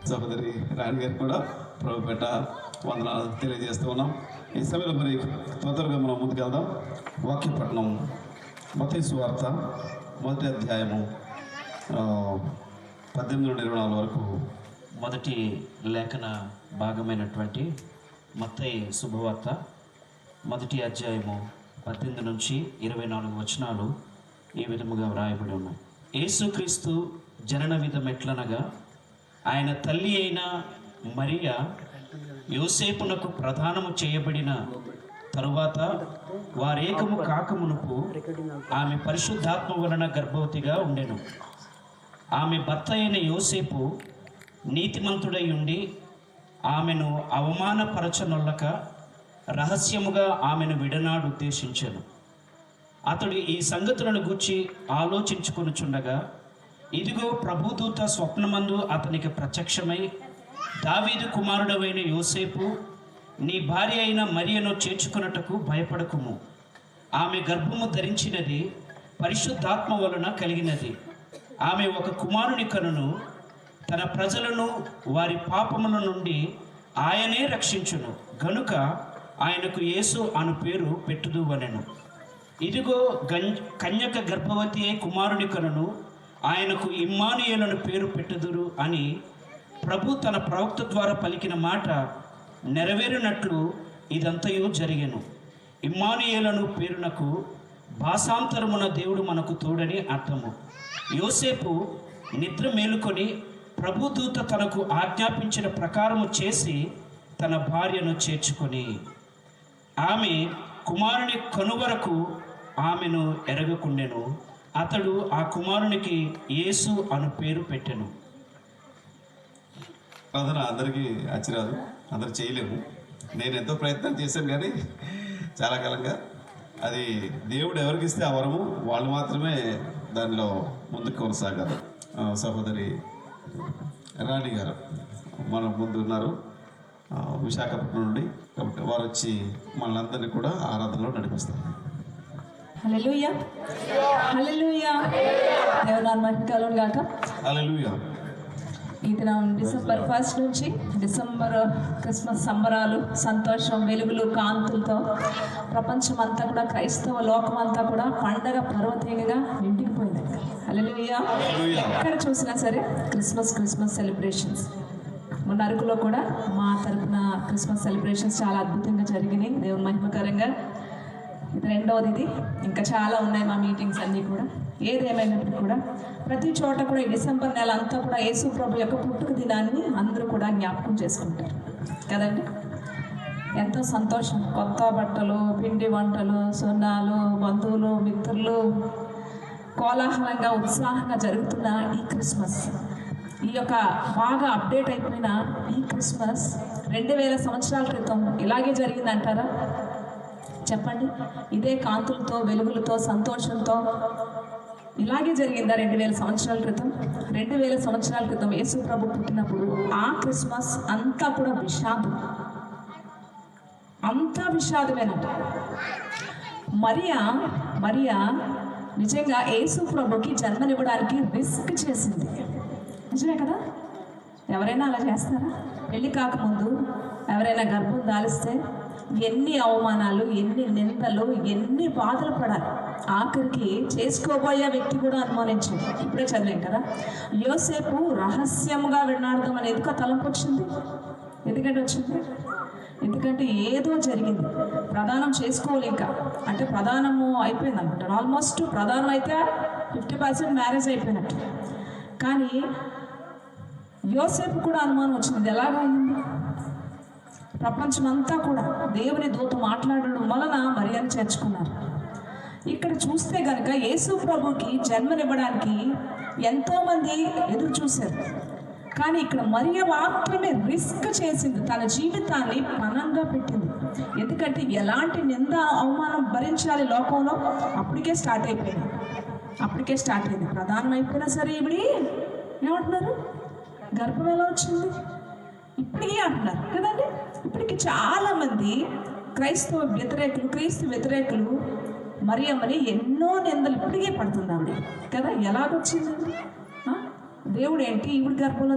సహోదరి రాణి గారు కూడా ప్రభుపేట వందనాలు తెలియజేస్తూ ఉన్నాం. ఈ సమయంలో మరి తొందరగా మనం ముందుకెళ్దాం. వాక్యపట్నం మత్తయి సువార్త 1వ అధ్యాయము 18 నుండి 24 వరకు మొదటి లేఖన భాగమైనటువంటి మత్తయి శుభవార్త 1వ అధ్యాయము 18 నుంచి 24 వచనాలు ఈ విధముగా వ్రాయబడి ఉన్నాయి. యేసుక్రీస్తు జనన విధం ఎట్లనగా, ఆయన తల్లి అయిన మరియ యోసేపునకు ప్రదానము చేయబడిన తరువాత వారేకము కాకమునుపు ఆమె పరిశుద్ధాత్మ వలన గర్భవతిగా ఉండెను. ఆమె భర్త అయిన యోసేపు నీతిమంతుడై ఉండి ఆమెను అవమానపరచనొల్లక రహస్యముగా ఆమెను విడనాడు ఉద్దేశించెను. అతడు ఈ సంగతులను గూర్చి ఆలోచించుకొనుచుండగా, ఇదిగో ప్రభుదూత స్వప్నమందు అతనికి ప్రత్యక్షమై, దావీదు కుమారుడవైన యోసేపు, నీ భార్య అయిన మరియను చేర్చుకొనుటకు భయపడకుము. ఆమె గర్భము ధరించినది పరిశుద్ధాత్మ వలన కలిగినది. ఆమె ఒక కుమారుని కనును, తన ప్రజలను వారి పాపముల నుండి ఆయనే రక్షించును గనుక ఆయనకు యేసు అను పేరు పెట్టుదు అనెను. ఇదిగో కన్యక గర్భవతి అయి కుమారుని కనును, ఆయనకు ఇమ్మానుయేలను పేరు పెట్టుదురు అని ప్రభు తన ప్రవక్త ద్వారా పలికిన మాట నెరవేరినట్లు ఇదంతయు జరిగెను. ఇమ్మానుయేలను పేరునకు భాషాంతరమున దేవుడు మనకు తోడని అర్థము. యోసేపు నిద్ర మేలుకొని ప్రభుదూత తనకు ఆజ్ఞాపించిన ప్రకారము చేసి తన భార్యను చేర్చుకొని, ఆమె కుమారుని కనువరకు ఆమెను ఎరగకుండెను. అతడు ఆ కుమారునికి యేసు అను పేరు పెట్టెను. ప్రార్థన అందరికీ అచ్చిరాదు, అందరు చేయలేము. నేను ఎంతో ప్రయత్నం చేశాను కానీ చాలా కాలంగా అది దేవుడు ఎవరికి ఇస్తే ఆ వరము వాళ్ళు మాత్రమే దానిలో ముందుకు కొనసాగారు. సహోదరి రాణి గారు మన ముందు ఉన్నారు, విశాఖపట్నం నుండి. కాబట్టి వారు వచ్చి మనందరినీ కూడా ఆరాధనలో నడిపిస్తారు. హల్లెలూయా, హల్లెలూయా. దేవుని మహిమ కలుగును గాక. హల్లెలూయా. ఈ దినం డిసెంబర్ 1 నుంచి డిసెంబర్ క్రిస్మస్ సంబరాలు, సంతోషం, వెలుగులు, కాంతులతో ప్రపంచం అంతా కూడా, క్రైస్తవ లోకం అంతా కూడా పండగ పర్వతేనిగా నిండిపోయిందండి. హల్లెలూయా. ఎక్కడ చూసినా సరే క్రిస్మస్ సెలబ్రేషన్స్. మొన్న అరకులో కూడా మా తరపున క్రిస్మస్ సెలబ్రేషన్స్ చాలా అద్భుతంగా జరిగినాయి, దేవుని మహిమకరంగా. ఇది రెండవది. ఇది ఇంకా చాలా ఉన్నాయి మా మీటింగ్స్ అన్నీ కూడా. ఏదేమైనప్పుడు కూడా ప్రతి చోట కూడా ఈ డిసెంబర్ నెల అంతా కూడా యేసు ప్రభు యొక్క పుట్టుక దినాన్ని అందరూ కూడా జ్ఞాపకం చేసుకుంటారు కదండి. ఎంతో సంతోషం. కొత్త బట్టలు, పిండి వంటలు, సున్నాలు, బంధువులు, మిత్రులు, కోలాహలంగా ఉత్సాహంగా జరుగుతున్న ఈ క్రిస్మస్, ఈ యొక్క బాగా అప్డేట్ అయిపోయిన ఈ క్రిస్మస్ 2000 సంవత్సరాల క్రితం ఇలాగే జరిగిందంటారా? చెప్పండి. ఇదే కాంతులతో, వెలుగులతో, సంతోషంతో ఇలాగే జరిగిందా 2000 సంవత్సరాల క్రితం? 2000 సంవత్సరాల క్రితం యేసు ప్రభు పుట్టినప్పుడు ఆ క్రిస్మస్ అంతా కూడా విషాదం, అంతా విషాదమేనట. మరియా నిజంగా యేసు ప్రభుకి జన్మనివ్వడానికి రిస్క్ చేసింది. నిజమే కదా? ఎవరైనా అలా చేస్తారా? పెళ్ళి కాకముందు ఎవరైనా గర్భం దాలిస్తే ఎన్ని అవమానాలు, ఎన్ని నిందలు, ఎన్ని బాధలు పడాలి. ఆఖరికి చేసుకోబోయే వ్యక్తి కూడా అనుమానించింది. ఇప్పుడే చదివాం కదా, యోసేపు రహస్యంగా వినాడదాం అని ఎందుకు తలంపు వచ్చింది? ఎందుకంటే వచ్చింది, ఎందుకంటే ఏదో జరిగింది. ప్రదానం చేసుకోవాలి ఇంకా, అంటే ప్రదానము అయిపోయింది అనుకుంటారు. ఆల్మోస్ట్ ప్రదానం అయితే 50% మ్యారేజ్ అయిపోయినట్టు. కానీ యోసేపు కూడా అనుమానం వచ్చింది. ఎలాగైంది? ప్రపంచమంతా కూడా దేవుని దూత మాట్లాడడం వలన మరియను చేర్చుకున్నారు. ఇక్కడ చూస్తే కనుక యేసు ప్రభుకి జన్మనివ్వడానికి ఎంతోమంది ఎదురు చూశారు. కానీ ఇక్కడ మరియ మాత్రమే రిస్క్ చేసింది, తన జీవితాన్ని పణంగా పెట్టింది. ఎందుకంటే ఎలాంటి నింద, అవమానం భరించాలి లోకంలో అప్పటికే స్టార్ట్ అయింది. ప్రధానం అయిపోయినా సరే ఇవిడి ఏమంటున్నారు? గర్భం ఎలా వచ్చింది ఇప్పటికీ అంటున్నారు కదండి. ఇప్పటికి చాలామంది క్రీస్తు వ్యతిరేకులు మరియమ్మని ఎన్నో నిందలు ఇప్పటికే పడుతుంది ఆవిడ కదా. ఎలాగొచ్చింది? దేవుడు ఏంటి ఈవిడ గర్భంలో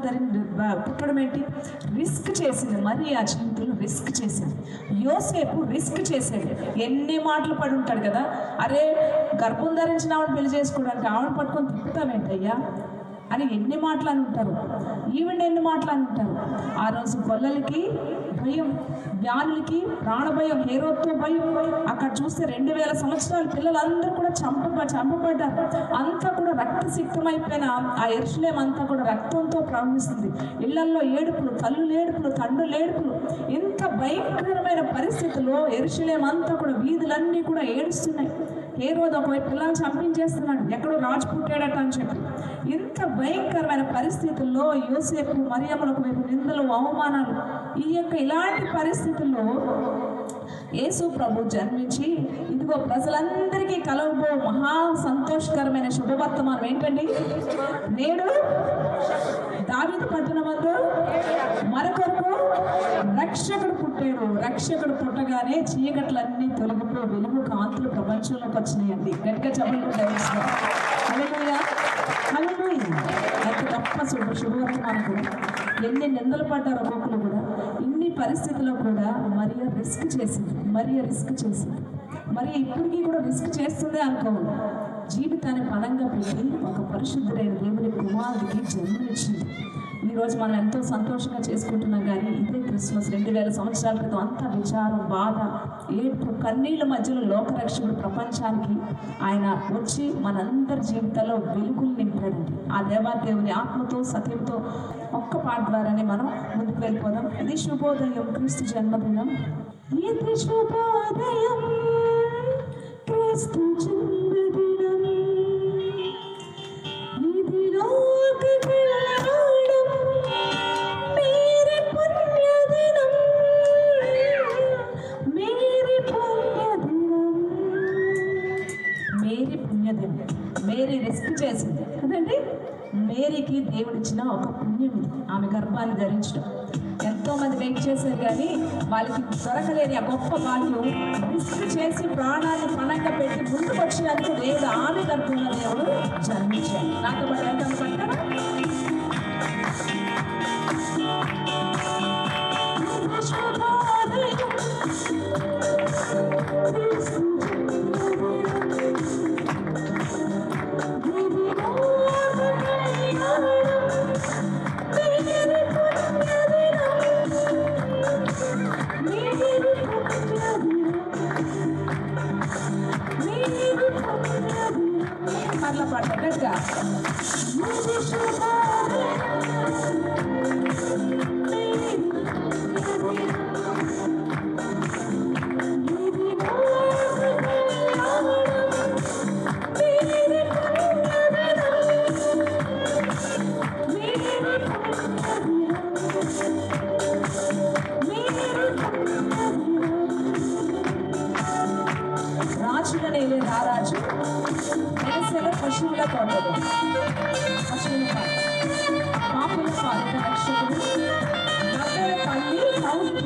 పుట్టడం ఏంటి? రిస్క్ చేసింది. మరి ఆ జీవితంలో రిస్క్ చేసింది. యోసేపు రిస్క్ చేసాడు. ఎన్ని మాటలు పడి ఉంటాడు కదా, అరే గర్భం ధరించిన ఆవిడ పెళ్లి చేసుకోవడానికి ఆవిడ పట్టుకొని తిప్పుతామేంటయ్యా అని ఎన్ని మాటలు అని ఉంటారు. ఈవిడ ఎన్ని మాటలు అని ఉంటారు. ఆ రోజు గొల్లలకి భయం, జ్ఞానులకి ప్రాణభయం, హేరోతో భయం. అక్కడ చూస్తే 2000 సంవత్సరాల పిల్లలందరూ కూడా చంపబడ్డారు. అంతా కూడా రక్తసిక్తమైపోయిన ఆ యెరూషలేము అంతా కూడా రక్తంతో ప్రవహిస్తుంది. ఇళ్లల్లో ఏడుపులు, తల్లులు ఏడుపులు, తండ్రులు ఏడుపులు. ఇంత భయంకరమైన పరిస్థితుల్లో యెరూషలేము అంతా కూడా వీధులన్నీ కూడా ఏడుస్తున్నాయి. హేరోదు ఒకవైపు పిల్లల్ని చంపించేస్తున్నాడు, ఎక్కడో రాజు పుట్టాడట అని చెప్పి. ఇంత భయంకరమైన పరిస్థితుల్లో యోసేపు మరియమ్మల ఒకవైపు నిందలు, అవమానాలు. ఇలాంటి పరిస్థితుల్లో యేసు ప్రభు జన్మించి ఇదిగో ప్రజలందరికీ కలవబో మహా సంతోషకరమైన శుభవర్తమానం ఏంటండి? నేడు దావీదు పట్టణమందు మరొకరు రక్షకుడు పుట్టాడు. రక్షకుడు పుట్టగానే చీకట్లన్నీ తొలగిపోయి వెలుగు కాంతులు ప్రపంచంలోకి వచ్చినాయండి. గట్టిగా చెప్పండి. హల్లెలూయా, హల్లెలూయా. ఎంత గొప్ప శుభవర్తమానం కూడా. ఎన్ని నిందలు పడ్డారు ఒక్కొక్కరు కూడా. ఇన్ని పరిస్థితుల్లో కూడా మరియ రిస్క్ చేసింది. మరి ఇప్పటికీ కూడా రిస్క్ చేస్తుందే అనుకోవాలి. జీవితాన్ని పణంగా పెట్టి ఒక పరిశుద్ధుడైన దేవుని కుమారుడికి జన్మనిచ్చింది. ఈరోజు మనం ఎంతో సంతోషంగా చేసుకుంటున్నాం. కానీ ఇదే క్రిస్మస్ 2000 సంవత్సరాల క్రితం అంతా విచారం, బాధ, ఏడుపు, కన్నీళ్ళ మధ్యలో లోకరక్షకుడు ప్రపంచానికి ఆయన వచ్చి మనందరి జీవితాల్లో వెలుగులు నింపాడండి. ఆ దేవాదేవుని ఆత్మతో సత్యంతో ఒక్క పాట ద్వారానే మనం ముందుకు వెళ్ళిపోదాం. ఇది శుభోదయం, క్రీస్తు జన్మదినం. ఇది శుభోదయం, క్రీస్తు జన్మదినం. ఇది లోక కళ్యాణం, మేరీ పుణ్యదినం, మేరీ పుణ్యదినం, మేరీ పుణ్యదినం. మేరీ రిస్క్ చేసింది కదండి. మేరీకి దేవుడిచ్చిన ఒక పుణ్యం ఇది, ఆమె గర్భాన్ని ధరించడం. ఎంతోమంది వెయిట్ చేశారు కానీ వాళ్ళకి దొరకలేని ఆ గొప్ప భాగ్యం రిస్క్ చేసి ప్రాణాన్ని పణంగా పెట్టి ముందుకు వచ్చినందుకు దేవుడు ఆమె గర్భంలో దేవుడు జన్మించాడు. నాతో పాటు వెళ్తాను పట్టారా? అట్లా పడ్డట్టుగా రాజులనే రారాజు వెనసేల పశువుల తోటలు, పశువుల పాపుల పాలిట రక్షకుడు, నగర పల్లి పౌరుడు.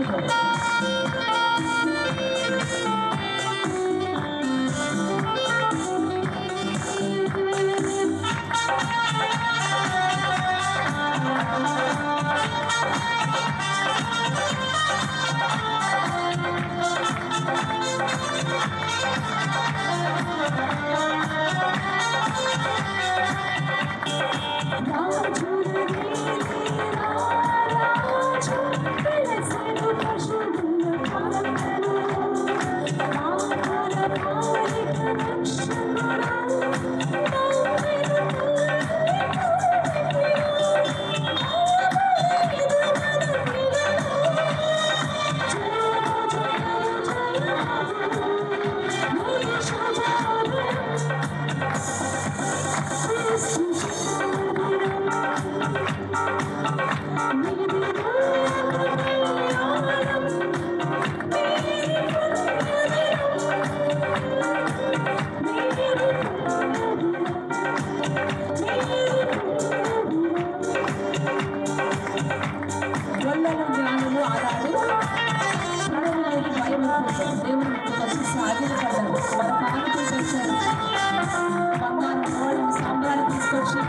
బంగారం, గోళం, సాంబ్రాన్ని తీసుకొచ్చి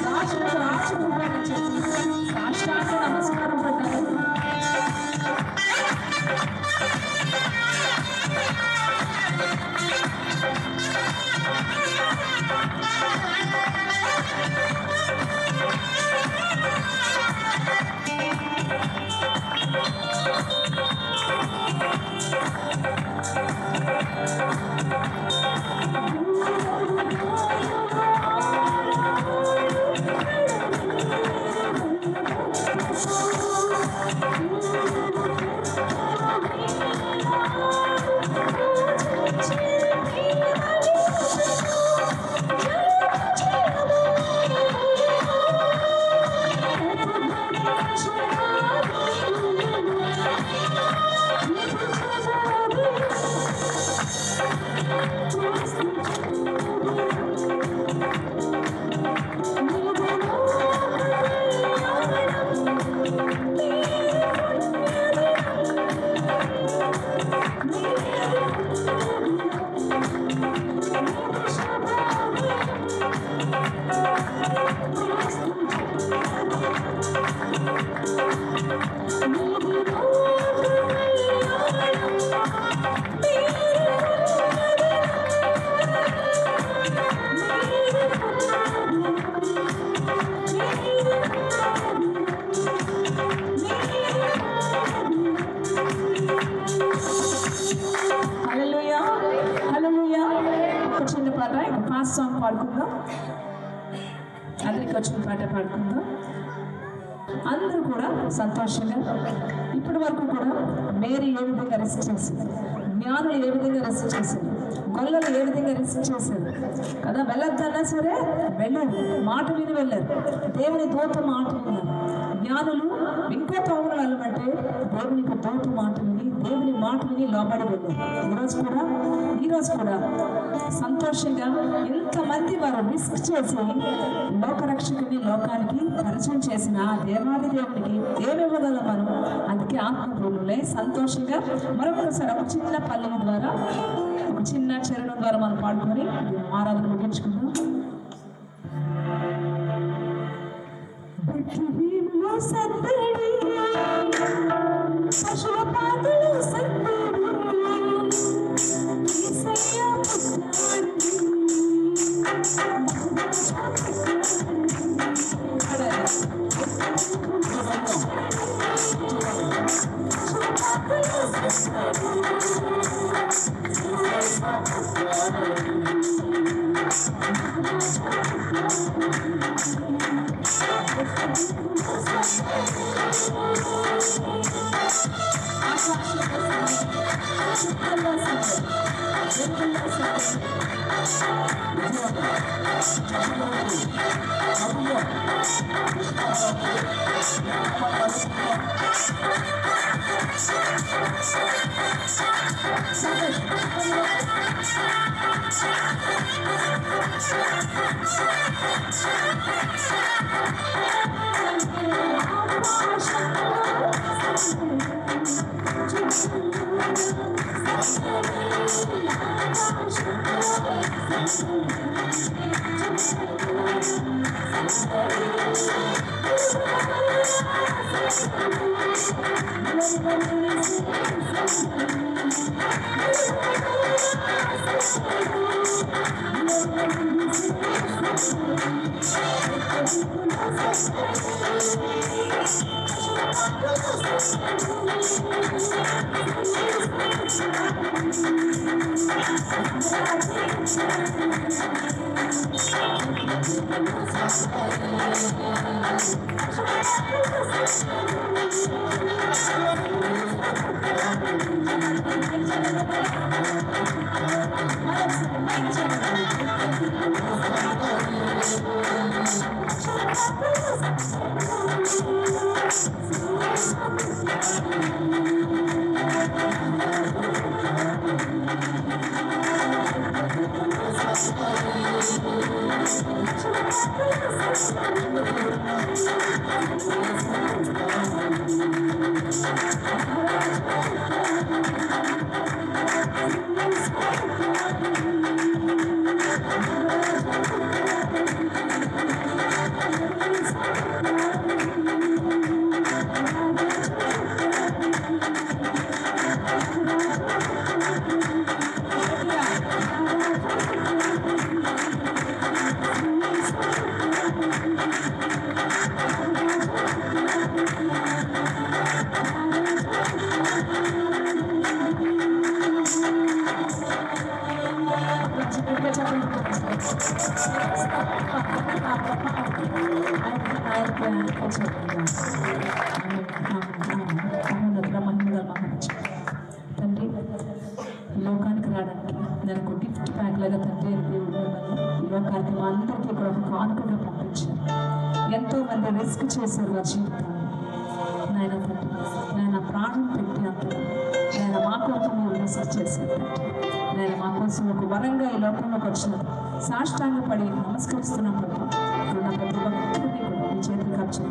రాజులకు పాడుకుందాం, అందరికి వచ్చిన పాట పాడుకుందాం. అందరూ కూడా సంతోషంగా ఇప్పటి వరకు కూడా మేరీ ఏ విధంగా రెస్ట్ చేసింది, జ్ఞానులు ఏ విధంగా రెస్ట్ చేశారు, గొల్లలు ఏ విధంగా రెస్ట్ చేశారు కదా. వెళ్ళొద్దన్నా సరే వెళ్ళారు, మాట విని వెళ్ళారు, దేవుని దూత మాట విన్నారు. జ్ఞానులు ఇంకో త్రోవను వెళ్ళమంటే దేవునికి దూత మాట విని దేవుని మాట విని లోబడి వెళ్ళారు. ఈరోజు కూడా సంతోషంగా ఇంతమంది వారు రిస్క్ చేసి లోకరక్షకుని లోకానికి పరిచయం చేసిన దేవాది దేవునికి ఏమివ్వగలం మనం? అందుకే ఆత్మపూర్ణులే సంతోషంగా మరొకసారి ఒక చిన్న పల్లెల ద్వారా, ఒక చిన్న చరణం ద్వారా మనం పాడుకొని ఆరాధన ముగించుకుందాం. పశుల పాదలు తండ్రి, లోకానికి రావడానికి నేను ఒక గిఫ్ట్ ప్యాక్ లాగా తండ్రి దేవుడు ఈ లోకానికి మా అందరికీ ఇక్కడ ఒక కానుకగా పంపించారు. ఎంతోమంది రిస్క్ చేశారు వారి జీవితాన్ని. నాయన తండ్రి, నాయన ప్రాణం పెట్టి అంటారు నేను మా కోసం మీరు రిస్క్ చేశారు. నేను మా కోసం ఒక వరంగా ఈ లోకంలోకి వచ్చినారు. సాష్టాంగపడి నమస్కరిస్తున్నాం ప్రభు. నా ప్రతి ఒక్కరిని కూడా మీ చేతులు ఖర్చు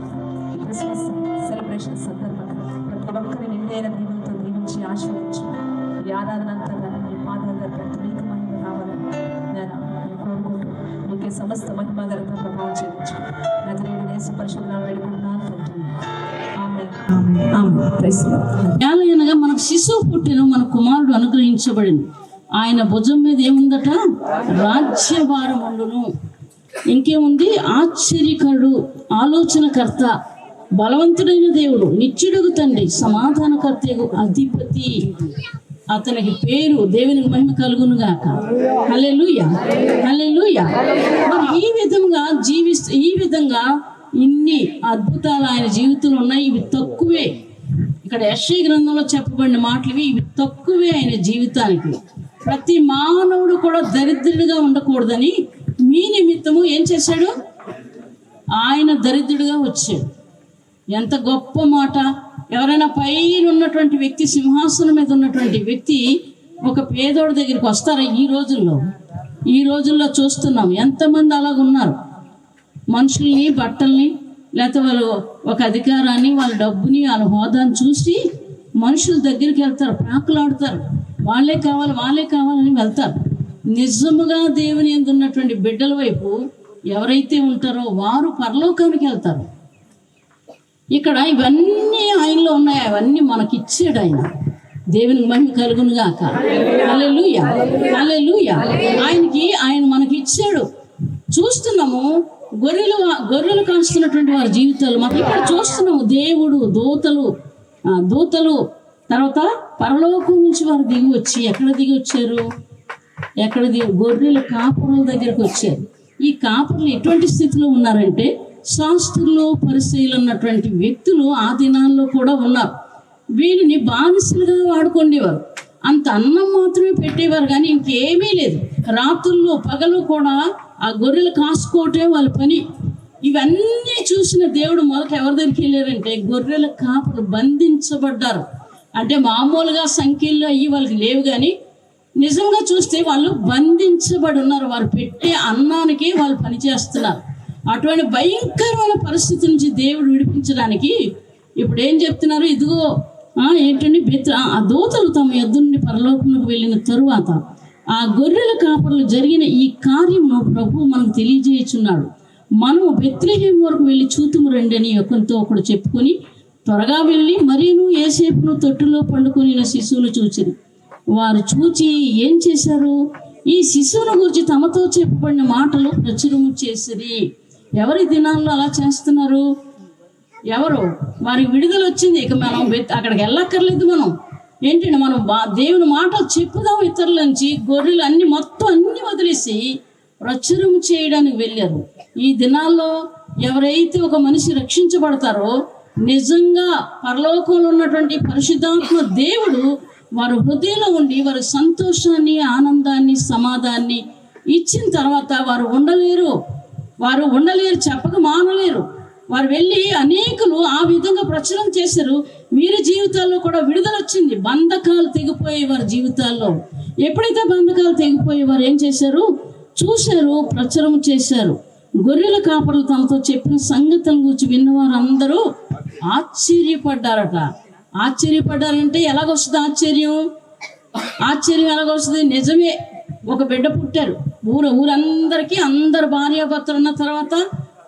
ఈ క్రిస్మస్ సెలబ్రేషన్ సందర్భంగా ప్రతి ఒక్కరి నిండైన దీవులతో దీవించి ఆశీర్వదించు. ఈ ఆరాధన అంతా మీ పాదాల దగ్గర మీకు మహిమ కావాలని నేను కోరుకుంటూ మీకే సమస్త మహిమ ఘనత ప్రభావం చేయించు. నజరేయుడైన యేసు పరిశుద్ధనామమున వేడుకుంటున్నాను తండ్రి. ఆమేన్. ఆమేన్. Praise the lord. అనగా మనకు శిశువు పుట్టెను, మన కుమారుడు అనుగ్రహించబడింది. ఆయన భుజం మీద ఏముందట? రాజ్యభారం ఉండును. ఇంకేముంది? ఆశ్చర్యకరుడు, ఆలోచనకర్త, బలవంతుడైన దేవుడు, నిత్యుడుగు తండ్రి, సమాధానకర్తయగు అధిపతి. అతనికి పేరు దేవునికి మహిమ కలుగును గాక. హల్లెలూయా, హల్లెలూయా. మరి ఈ విధంగా ఇన్ని అద్భుతాలు ఆయన జీవితంలో ఉన్నాయి. ఇవి తక్కువే, ఇక్కడ యెషయా గ్రంథంలో చెప్పబడిన మాటలు ఇవి తక్కువే ఆయన జీవితానికి. ప్రతి మానవుడు కూడా దరిద్రుడిగా ఉండకూడదని మీ నిమిత్తము ఏం చేశాడు? ఆయన దరిద్రుడిగా వచ్చాడు. ఎంత గొప్ప మాట! ఎవరైనా పైన ఉన్నటువంటి వ్యక్తి, సింహాసనం మీద ఉన్నటువంటి వ్యక్తి ఒక పేదోడి దగ్గరికి వస్తారా? ఈ రోజుల్లో చూస్తున్నాం ఎంతమంది అలాగ ఉన్నారు. మనుషుల్ని, బట్టల్ని, లేకపోతే వాళ్ళు ఒక అధికారాన్ని, వాళ్ళ డబ్బుని, వాళ్ళ హోదాని చూసి మనుషుల దగ్గరికి వెళ్తారు, ప్రాకులాడతారు. వాళ్ళే కావాలని వెళ్తారు. నిజముగా దేవుని యందు ఉన్నటువంటి బిడ్డల వైపు ఎవరైతే ఉంటారో వారు పరలోకానికి వెళ్తారు. ఇక్కడ ఇవన్నీ ఆయనలో ఉన్నాయి, అవన్నీ మనకిచ్చాడు ఆయన. దేవునికి మహిమ కలుగును గాక. హల్లెలూయా, హల్లెలూయా. ఆయన మనకిచ్చాడు. చూస్తున్నాము గొర్రెలు కాస్తున్నటువంటి వారి జీవితాలు మనం ఇక్కడ చూస్తున్నాము. దేవుడు, దూతలు తర్వాత పరలోకం నుంచి వారు దిగి వచ్చి ఎక్కడ గొర్రెల కాపురుల దగ్గరికి వచ్చారు. ఈ కాపురులు ఎటువంటి స్థితిలో ఉన్నారంటే శాస్త్రులు, పరిసయ్యులు అన్నటువంటి వ్యక్తులు ఆ దినాల్లో కూడా ఉన్నారు. వీరిని బానిసలుగా వాడుకునేవారు. అంత అన్నం మాత్రమే పెట్టేవారు, కానీ ఇంకేమీ లేదు. రాత్రుల్లో పగలు కూడా ఆ గొర్రెలు కాసుకోవటమే వాళ్ళ పని. ఇవన్నీ చూసిన దేవుడు మొదట ఎవరి దగ్గరికి వెళ్ళారంటే గొర్రెల కాపులు బంధించబడ్డారు. అంటే మామూలుగా సంఖ్యల్లో అయ్యి వాళ్ళకి లేవు, కానీ నిజంగా చూస్తే వాళ్ళు బంధించబడి ఉన్నారు. వారు పెట్టే అన్నానికి వాళ్ళు పనిచేస్తున్నారు. అటువంటి భయంకరమైన పరిస్థితి నుంచి దేవుడు విడిపించడానికి ఇప్పుడు ఏం చెప్తున్నారు? ఇదిగో ఏంటండి, ఆ దూతలు తమ యొద్ద నుండి పరలోకమునకు వెళ్ళిన తరువాత ఆ గొర్రెల కాపరులు జరిగిన ఈ కార్యమును ప్రభువు మనకు తెలియజేయుచున్నాడు. మనము బెత్లెహేము వరకు వెళ్ళి చూతుము రండి అని ఒకరితో ఒకడు చెప్పుకొని త్వరగా వెళ్ళి మరీను యోసేపును తొట్టులో పండుకొని శిశువును చూచిరి. వారు చూచి ఏం చేశారు? ఈ శిశువును గురించి తమతో చెప్పబడిన మాటలు ప్రచురము చేసిరి. ఎవరి దినాల్లో అలా చేస్తున్నారు? ఎవరు? వారికి విడుదల వచ్చింది. ఇక మనం అక్కడికి వెళ్ళక్కర్లేదు. మనం దేవుని మాటలు చెప్పుదాం ఇతరుల నుంచి. గొర్రెలు అన్ని వదిలేసి ప్రచురం చేయడానికి వెళ్ళారు. ఈ దినాల్లో ఎవరైతే ఒక మనిషి రక్షించబడతారో నిజంగా పరలోకంలో ఉన్నటువంటి పరిశుద్ధాత్మ దేవుడు వారి హృదయంలో ఉండి వారి సంతోషాన్ని, ఆనందాన్ని, సమాధానాన్ని ఇచ్చిన తర్వాత వారు ఉండలేరు, చెప్పక మానలేరు. వారు వెళ్ళి అనేకులు ఆ విధంగా ప్రచురం చేశారు. వీరి జీవితాల్లో కూడా విడుదల వచ్చింది. బంధకాలు తెగిపోయే వారి జీవితాల్లో ఎప్పుడైతే బంధకాలు తెగిపోయి వారు ఏం చేశారు? చూశారు, ప్రచురం చేశారు. గొర్రెల కాపరులు తమతో చెప్పిన సంగతుల గురించి విన్నవారు అందరూ ఆశ్చర్యపడ్డారంటే ఎలాగొస్తుంది ఆశ్చర్యం ఎలాగొస్తుంది? నిజమే, ఒక బిడ్డ పుట్టారు. ఊరందరికీ అందరు భార్యాభర్తలు ఉన్న తర్వాత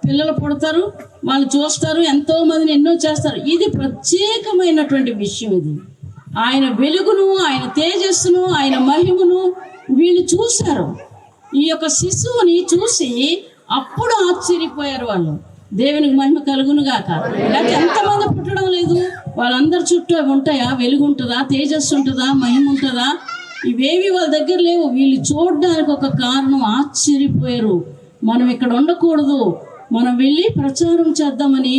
పిల్లలు పుడతారు, వాళ్ళు చూస్తారు, ఎంతో మందిని ఎన్నో చేస్తారు. ఇది ప్రత్యేకమైనటువంటి విషయం. ఇది ఆయన వెలుగును, ఆయన తేజస్సును, ఆయన మహిమను వీళ్ళు చూశారు. ఈ యొక్క శిశువుని చూసి అప్పుడు ఆశ్చర్యపోయారు వాళ్ళు. దేవునికి మహిమ కలుగును గాక. లేకపోతే ఎంతమంది పుట్టడం లేదు? వాళ్ళందరి చుట్టూ ఉంటాయా? వెలుగు ఉంటుందా? తేజస్సు ఉంటుందా? మహిమ ఉంటుందా? ఇవేవి వాళ్ళ దగ్గర లేవు. వీళ్ళు చూడడానికి ఒక కారణం, ఆశ్చర్యపోయారు. మనం ఇక్కడ ఉండకూడదు, మనం వెళ్ళి ప్రచారం చేద్దామని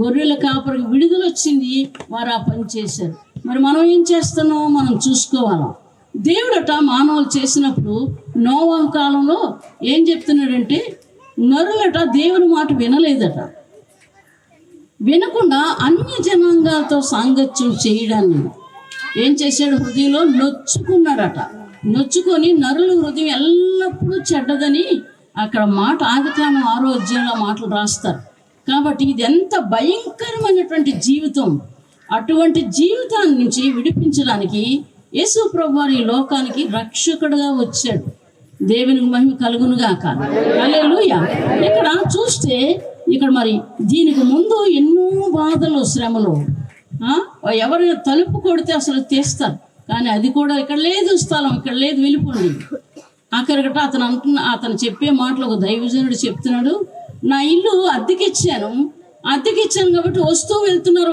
గొర్రెల కాపరికి విడుదల వచ్చింది. వారు ఆ పని చేశారు. మరి మనం ఏం చేస్తున్నాం? మనం చూసుకోవాలి. దేవుడట మానవులు చేసినప్పుడు నోవా కాలంలో ఏం చెప్తున్నాడంటే నరులట దేవుని మాట వినలేదట. వినకుండా అన్య జనాంగాలతో సాంగత్యం చేయడాన్ని ఏం చేశాడు? హృదయంలో నొచ్చుకున్నాడట. నొచ్చుకొని నరుల హృదయం ఎల్లప్పుడూ చెడ్డదని అక్కడ మాట ఆదికాండం 6వ అధ్యాయంలో మాటలు రాస్తారు. కాబట్టి ఇది ఎంత భయంకరమైనటువంటి జీవితం. అటువంటి జీవితాన్ని నుంచి విడిపించడానికి యేసు ప్రభువారు ఈ లోకానికి రక్షకుడుగా వచ్చాడు. దేవునికి మహిమ కలుగును గాక. హల్లెలూయా. ఇక్కడ చూస్తే మరి దీనికి ముందు ఎన్నో బాధలు, శ్రమలు. ఎవరు తలుపు కొడితే అసలు తీస్తారు, కానీ అది కూడా ఇక్కడ లేదు, స్థలం ఇక్కడ లేదు, వెళ్ళిపోండి. ఆఖరికట అతను చెప్పే మాటలు ఒక దైవజనుడు చెప్తున్నాడు, నా ఇల్లు అద్దెకిచ్చాను కాబట్టి వస్తూ వెళ్తున్నారు.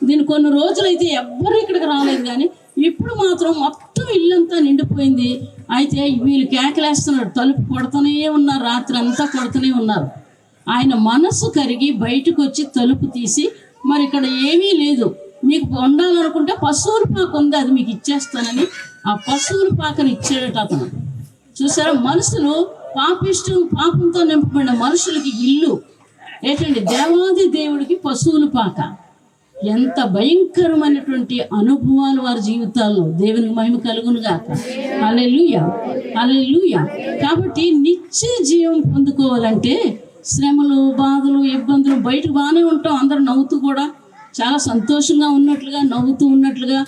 దీని కొన్ని రోజులైతే ఎవ్వరు ఇక్కడికి రాలేదు, కానీ ఇప్పుడు మాత్రం మొత్తం ఇల్లంతా నిండిపోయింది. అయితే వీళ్ళు కేకలేస్తున్నారు, తలుపు కొడుతూనే ఉన్నారు, రాత్రి అంతా కొడుతూనే ఉన్నారు. ఆయన మనసు కరిగి బయటకు వచ్చి తలుపు తీసి, మరి ఇక్కడ ఏమీ లేదు, మీకు వండాలనుకుంటే పశువుల పాక ఉంది, అది మీకు ఇచ్చేస్తానని ఆ పశువుల పాకను ఇచ్చేట అతను. చూసారా, మనుషులు పాపంతో నింపబడిన మనుషులకి ఇల్లు ఏంటండి, దేవాది దేవుడికి పశువుల పాక. ఎంత భయంకరమైనటువంటి అనుభవాలు వారి జీవితాల్లో. దేవునికి మహిమ కలుగును గాక. హల్లెలూయా, హల్లెలూయా. కాబట్టి నిత్య జీవం పొందుకోవాలంటే శ్రమలు, బాధలు, ఇబ్బందులు, బయటకు బాగానే ఉంటాం, అందరూ నవ్వుతూ కూడా చాలా సంతోషంగా ఉన్నట్లుగా నవ్వుతూ ఉన్నట్లుగా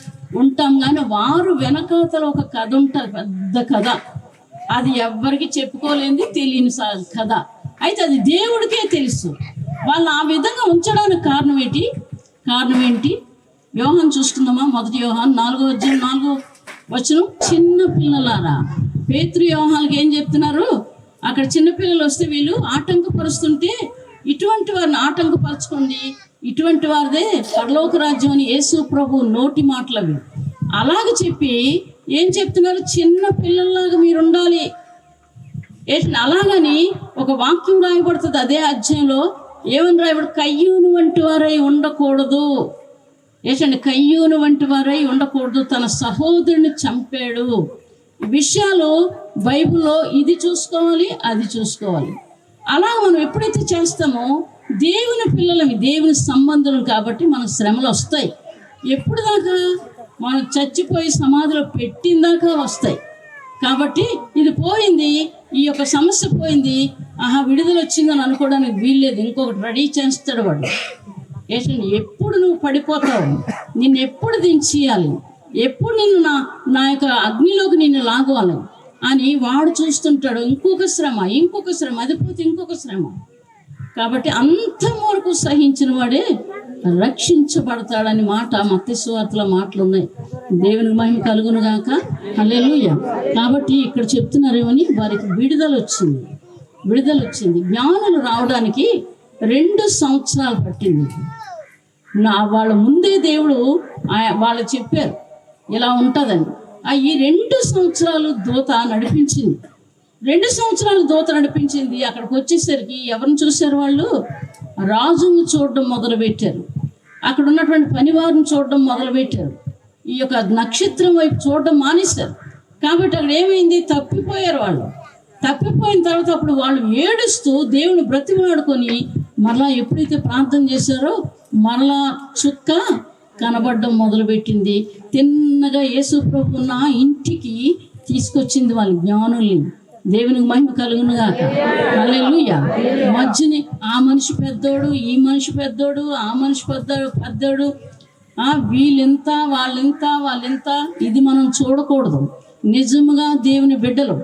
ఉంటాం. కానీ వారు వెనకాతల ఒక కథ ఉంటుంది, పెద్ద కథ. అది ఎవ్వరికి చెప్పుకోలేనిది, తెలియని కథ. అయితే అది దేవుడికే తెలుసు. వాళ్ళు ఆ విధంగా ఉంచడానికి కారణం ఏంటి? యోహాను చూసుకుందామా? 1 యోహాను 4:4 చిన్న పిల్లలారా, పేతురు యోహానుకి ఏం చెప్తున్నారు? అక్కడ చిన్నపిల్లలు వస్తే వీళ్ళు ఆటంకపరుస్తుంటే, ఇటువంటి వారిని ఆటంకపరచుకోండి, ఇటువంటి వారిదే పరలోక రాజ్యం అని యేసు ప్రభు నోటి మాటలవి. అలాగే చెప్పి ఏం చెప్తున్నారు? చిన్న పిల్లల్లాగా మీరు ఉండాలి. అలాగని ఒక వాక్యం రాయబడుతుంది అదే అధ్యాయంలో. ఏమని రాయబడు? కయ్యూను వంటి వారై ఉండకూడదు. కయ్యూను వంటి వారై ఉండకూడదు, తన సహోదరుని చంపాడు. విషయాలు బైబిల్లో ఇది చూసుకోవాలి, అది చూసుకోవాలి. అలా మనం ఎప్పుడైతే చేస్తామో దేవుని పిల్లలమి, దేవుని సంబంధం కాబట్టి మనకు శ్రమలు వస్తాయి. ఎప్పుడు దాకా? మనం చచ్చిపోయి సమాధిలో పెట్టిన దాకా వస్తాయి. కాబట్టి ఇది పోయింది, ఈ యొక్క సమస్య పోయింది, విడుదల వచ్చిందని అనుకోవడానికి వీల్లేదు. ఇంకొకటి రెడీ చేస్తాడు వాడు. ఎప్పుడు నువ్వు పడిపోతావు, నిన్ను ఎప్పుడు దించేయాలి, ఎప్పుడు నిన్ను నా యొక్క అగ్నిలోకి నిన్ను లాగవాలి అని వాడు చూస్తుంటాడు. ఇంకొక శ్రమ, అది పోతే ఇంకొక శ్రమ. కాబట్టి అంత వరకు సహించిన వాడే రక్షించబడతాడని మాట మత్తయి సువార్తలో మాటలు ఉన్నాయి. దేవునికి మహిమ కలుగును గాక. హల్లెలూయా. కాబట్టి ఇక్కడ చెప్తున్నారేమని, వారికి విడుదల వచ్చింది. జ్ఞానులు రావడానికి 2 సంవత్సరాలు పట్టింది. వాళ్ళ ముందే దేవుడు వాళ్ళు చెప్పారు ఇలా ఉంటుందని. ఈ 2 సంవత్సరాలు దూత నడిపించింది. 2 సంవత్సరాలు దూత నడిపించింది. అక్కడికి వచ్చేసరికి ఎవరిని చూశారు? వాళ్ళు రాజును చూడడం మొదలుపెట్టారు. అక్కడ ఉన్నటువంటి పనివారిని చూడడం మొదలుపెట్టారు. ఈ యొక్క నక్షత్రం వైపు చూడడం మానేశారు. కాబట్టి అక్కడ ఏమైంది? తప్పిపోయారు వాళ్ళు. తప్పిపోయిన తర్వాత అప్పుడు వాళ్ళు ఏడుస్తూ దేవుని బ్రతిమాడుకొని మరలా ఎప్పుడైతే ప్రార్థన చేశారో మరలా చుక్క కనబడడం మొదలుపెట్టింది. తిన్నగా యేసు ప్రభు ఉన్న ఇంటికి తీసుకొచ్చింది వాళ్ళ జ్ఞానుల్ని. దేవునికి మహిమ కలుగును గాక. హల్లెలూయా. మధ్యని ఆ మనిషి పెద్దోడు, ఈ మనిషి పెద్దోడు, ఆ మనిషి పెద్దోడు, వీళ్ళెంత వాళ్ళెంత ఇది మనం చూడకూడదు. నిజముగా దేవుని బిడ్డలు,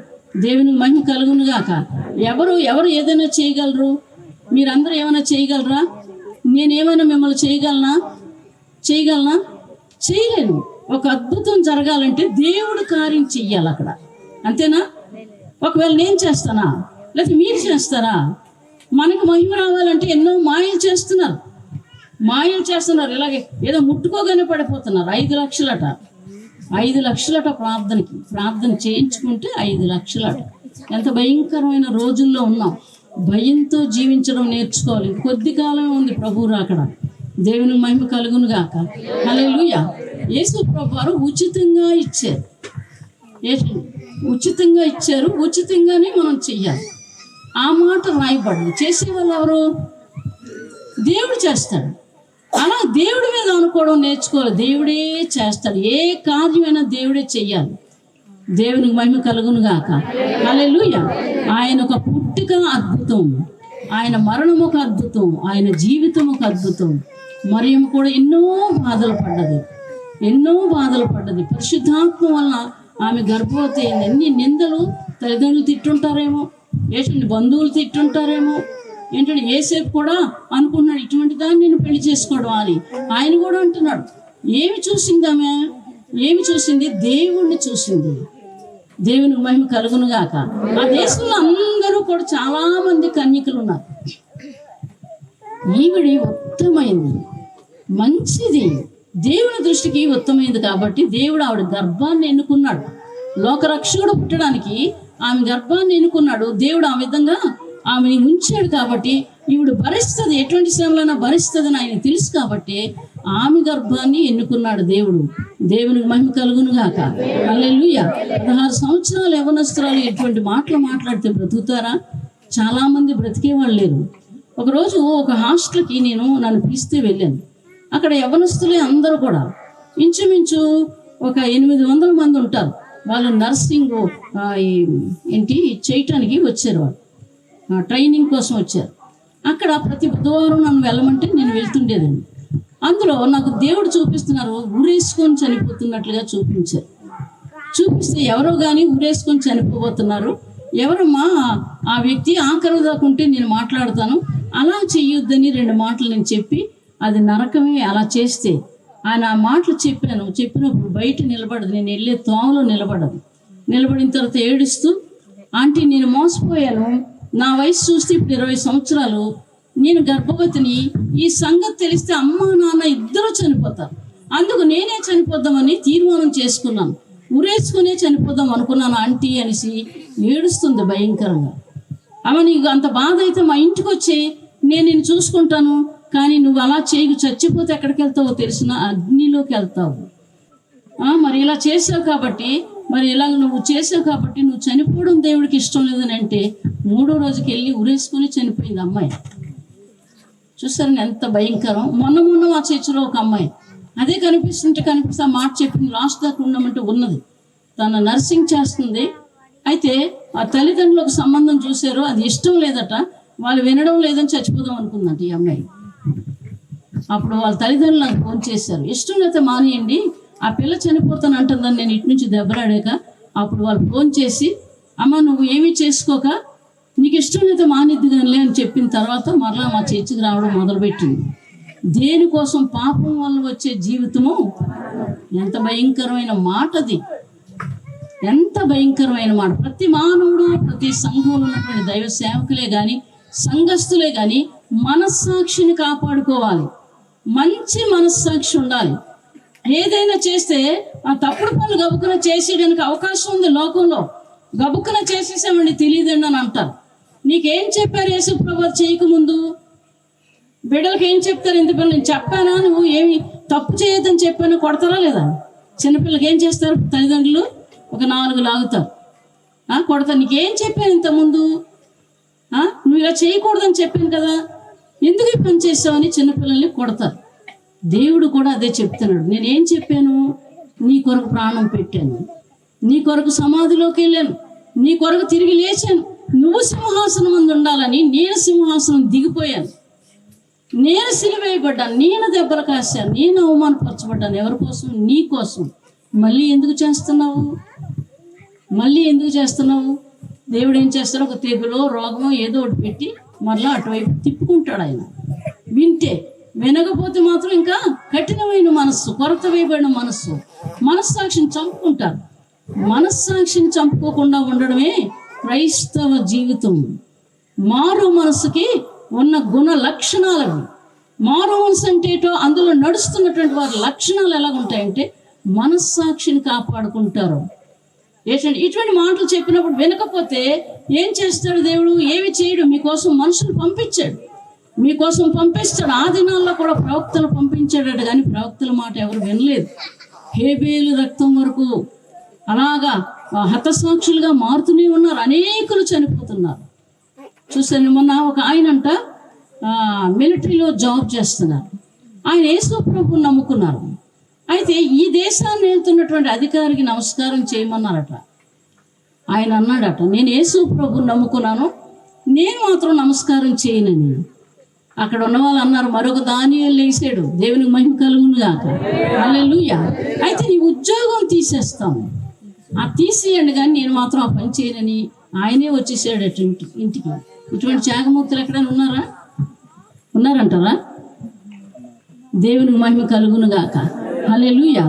దేవునికి మహిమ కలుగును గాక. ఎవరు ఏదైనా చేయగలరు? మీరందరూ ఏమైనా చేయగలరా? నేనేమైనా మిమ్మల్ని చేయగలనా? చేయలేను. ఒక అద్భుతం జరగాలంటే దేవుడు కార్యం చెయ్యాలి అక్కడ, అంతేనా? ఒకవేళ నేను చేస్తానా, లేకపోతే మీరు చేస్తారా? మనకు మహిమ రావాలంటే ఎన్నో మాయలు చేస్తున్నారు. ఇలాగే ఏదో ముట్టుకోగానే పడిపోతున్నారు. 5 లక్షలట ప్రార్థన చేయించుకుంటే 5 లక్షలట. ఎంత భయంకరమైన రోజుల్లో ఉన్నాం. భయంతో జీవించడం నేర్చుకోవాలి. కొద్ది కాలమే ఉంది ప్రభు రాకడ. దేవునికి మహిమ కలుగును గాక. హల్లెలూయా. యేసు ప్రభువారు ఉచితంగా ఇచ్చారు. ఉచితంగానే మనం చెయ్యాలి. ఆ మాట రాయబడింది. చేసేవాళ్ళు ఎవరు? దేవుడు చేస్తాడు. అలా దేవుడి మీద అనుకోవడం నేర్చుకోవాలి. దేవుడే చేస్తాడు. ఏ కార్యమైనా దేవుడే చెయ్యాలి. దేవునికి మహిమ కలుగును గాక. హల్లెలూయా. ఆయన ఒక పుట్టుక అద్భుతం, ఆయన మరణం ఒక అద్భుతం, ఆయన జీవితం ఒక అద్భుతం. మరియమ్మ కూడా ఎన్నో బాధలు పడ్డది. పరిశుద్ధాత్మ వలన ఆమె గర్భవతి అయింది. ఎన్ని నిందలు, తల్లిదండ్రులు తిట్టుంటారేమో, బంధువులు తిట్టుంటారేమో. ఏసేపు కూడా అనుకుంటున్నాడు ఇటువంటి దాన్ని నేను పెళ్లి చేసుకోవడం అని. ఆయన కూడా అంటున్నాడు. ఏమి చూసింది? దేవుణ్ణి చూసింది. దేవునికి మహిమ కలుగును గాక. ఆ దేశంలో అందరూ కూడా చాలా మంది కన్యకలు ఉన్నారు. ఈవిడి ఉత్తమైంది, మంచిది, దేవుని దృష్టికి ఉత్తమైంది కాబట్టి దేవుడు ఆవిడ గర్భాన్ని ఎన్నుకున్నాడు. లోకరక్షకుడు పుట్టడానికి ఆమె గర్భాన్ని ఎన్నుకున్నాడు. దేవుడు ఆ విధంగా ఆమెని ఉంచాడు కాబట్టి ఈవిడ భరిస్తుంది, ఎటువంటి శ్రమలైనా భరిస్తుందని ఆయన తెలుసు కాబట్టి ఆమె గర్భాన్ని ఎన్నుకున్నాడు దేవుడు. దేవునికి మహిమ కలుగును గాక. హల్లెలూయా. 16 సంవత్సరాలు యవ్వనస్తురాలు ఎటువంటి మాటలు మాట్లాడితే బ్రతుకుతారా? చాలామంది బ్రతికేవాళ్ళు లేరు. ఒకరోజు ఒక హాస్టల్కి నన్ను పిలిస్తే వెళ్ళాను. అక్కడ యవ్వనస్తులే అందరూ కూడా ఇంచుమించు ఒక 800 మంది ఉంటారు. వాళ్ళు నర్సింగ్ చేయటానికి వచ్చారు. వాళ్ళు ట్రైనింగ్ కోసం వచ్చారు. అక్కడ ప్రతి బుధవారం నన్ను వెళ్ళమంటే నేను వెళ్తుండేదాన్ని. అందులో నాకు దేవుడు చూపిస్తున్నారు, ఊరేసుకొని చనిపోతున్నట్లుగా చూపిస్తే ఎవరో కానీ ఊరేసుకొని చనిపోబోతున్నారు. ఎవరమ్మా ఆ వ్యక్తి ఆఖరి దాకా ఉంటే నేను మాట్లాడతాను, అలా చెయ్యొద్దని 2 మాటలు నేను చెప్పి, అది నరకమే అలా చేస్తే. ఆయన ఆ మాటలు చెప్పినప్పుడు బయట నిలబడదు, నేను వెళ్ళే తోమలో నిలబడిన తర్వాత ఏడుస్తూ, ఆంటీ నేను మోసపోయాను, నా వయసు చూస్తే ఇప్పుడు 20 సంవత్సరాలు, నేను గర్భవతిని, ఈ సంగతి తెలిస్తే అమ్మ నాన్న ఇద్దరు చనిపోతారు, అందుకు నేనే చనిపోద్దామని తీర్మానం చేసుకున్నాను, ఉరేసుకునే చనిపోదాం అనుకున్నాను ఆంటీ అనేసి ఏడుస్తుంది భయంకరంగా. అమ్మ నీకు అంత బాధ అయితే మా ఇంటికి వచ్చి నేను నిన్ను చూసుకుంటాను, కానీ నువ్వు అలా చేయకు, చచ్చిపోతే ఎక్కడికి వెళ్తావో తెలిసిన, అగ్నిలోకి వెళ్తావు. మరి ఇలా చేసావు కాబట్టి, నువ్వు చనిపోవడం దేవుడికి ఇష్టం లేదని అంటే 3వ రోజుకి వెళ్ళి ఉరేసుకొని చనిపోయింది అమ్మాయి. చూసారు ఎంత భయంకరం. మొన్న మా చర్చిలో ఒక అమ్మాయి అదే కనిపిస్తే ఆ మాట చెప్పింది, లాస్ట్ దాకా ఉండమంటే ఉన్నది. తను నర్సింగ్ చేస్తుంది. అయితే ఆ తల్లిదండ్రులకు సంబంధం చూశారు, అది ఇష్టం లేదట, వాళ్ళు వినడం లేదని చచ్చిపోదాం అనుకుందంట ఈ అమ్మాయి. అప్పుడు వాళ్ళ తల్లిదండ్రులు నాకు ఫోన్ చేశారు, ఇష్టం లేకపోతే మానేయండి, ఆ పిల్ల చనిపోతాను అంటుందని నేను ఇటు నుంచి దెబ్బలాడాక అప్పుడు వాళ్ళు ఫోన్ చేసి, అమ్మ నువ్వు ఏమీ చేసుకోక నీకు ఇష్టం లేకపోతే మానేద్ది కానిలే అని చెప్పిన తర్వాత మరలా మా చర్చికి రావడం మొదలుపెట్టింది. దేనికోసం? పాపం వల్ల వచ్చే జీవితము. ఎంత భయంకరమైన మాట అది, ఎంత భయంకరమైన మాట. ప్రతి మానవుడు, ప్రతి సంఘంలో ఉన్నటువంటి దైవ సేవకులే కానీ సంఘస్థులే కానీ మనస్సాక్షిని కాపాడుకోవాలి. మంచి మనస్సాక్షి ఉండాలి. ఏదైనా చేస్తే ఆ తప్పుడు పనులు గబుక్కున చేసేయడానికి అవకాశం ఉంది లోకంలో. గబుక్కున చేసేసామండి తెలియదండి అని అంటారు. నీకేం చెప్పారు యేసుప్రభు చేయకముందు? బిడ్డలకి ఏం చెప్తారు? ఇంత పిల్లలు నేను చెప్పానా, నువ్వు ఏమి తప్పు చేయొద్దని చెప్పాను, కొడతారా లేదా? చిన్నపిల్లలకి ఏం చేస్తారు తల్లిదండ్రులు? ఒక 4 లాగుతారు, కొడతారు. నీకేం చెప్పాను ఇంతకుముందు? నువ్వు ఇలా చేయకూడదని చెప్పాను కదా, ఎందుకు ఈ పని చేస్తావని చిన్నపిల్లల్ని కొడతారు. దేవుడు కూడా అదే చెప్తున్నాడు. నేనేం చెప్పాను? నీ కొరకు ప్రాణం పెట్టాను, నీ కొరకు సమాధిలోకి వెళ్ళాను, నీ కొరకు తిరిగి లేచాను. నువ్వు సింహాసనం ముందు ఉండాలని నేను సింహాసనం దిగిపోయాను, నేను సిలువేయబడ్డాను, నేను దెబ్బలు కాశాను, నేను అవమానపరచబడ్డాను. ఎవరి కోసం? నీ కోసం. మళ్ళీ ఎందుకు చేస్తున్నావు? దేవుడు ఏం చేస్తాడు? ఒక తెగులో రోగమో ఏదో ఒకటి పెట్టి మరలా అటువైపు తిప్పుకుంటాడు ఆయన. వినకపోతే మాత్రం ఇంకా కఠినమైన మనస్సు, కొరత వేయబడిన మనస్సాక్షిని చంపుకుంటారు. మనస్సాక్షిని చంపుకోకుండా ఉండడమే క్రైస్తవ జీవితం. మారు మనసుకి ఉన్న గుణ లక్షణాలు. మారు మనసు అంటే ఏటో, అందులో నడుస్తున్నటువంటి వారి లక్షణాలు ఎలా ఉంటాయంటే మనస్సాక్షిని కాపాడుకుంటారు. ఇటువంటి మాటలు చెప్పినప్పుడు వినకపోతే ఏం చేస్తాడు దేవుడు? ఏమి చేయడు. మీకోసం మనుషులు పంపిస్తాడు. ఆ దినాల్లో కూడా ప్రవక్తలు పంపించాడట, కానీ ప్రవక్తల మాట ఎవరు వినలేదు. హేబేలు రక్తం వరకు అలాగా హతసాక్షులుగా మారుతూనే ఉన్నారు. అనేకులు చనిపోతున్నారు. చూసాను మొన్న ఒక ఆయనంట మిలిటరీలో జాబ్ చేస్తున్నారు. ఆయన యేసు ప్రభువుని నమ్ముకున్నారు. అయితే ఈ దేశాన్ని వెళ్తున్నటువంటి అధికారికి నమస్కారం చేయమన్నారట. ఆయన అన్నాడట, నేను యేసు ప్రభువుని నమ్ముకున్నాను, నేను మాత్రం నమస్కారం చేయనని. అక్కడ ఉన్న వాళ్ళు అన్నారు, మరొక దానియేలు లేచాడు, దేవునికి మహిమ కలుగును గాక. హల్లెలూయా. అయితే నీ ఉద్యోగం తీసేస్తాము, తీసేయండి, కానీ నేను మాత్రం ఆ పని చేయనని ఆయనే వచ్చేసాడు ఇంటికి. ఇటువంటి త్యాగమూర్తులు ఎక్కడైనా ఉన్నారంటారా? దేవునికి మహిమ కలుగును గాక. హల్లెలూయా.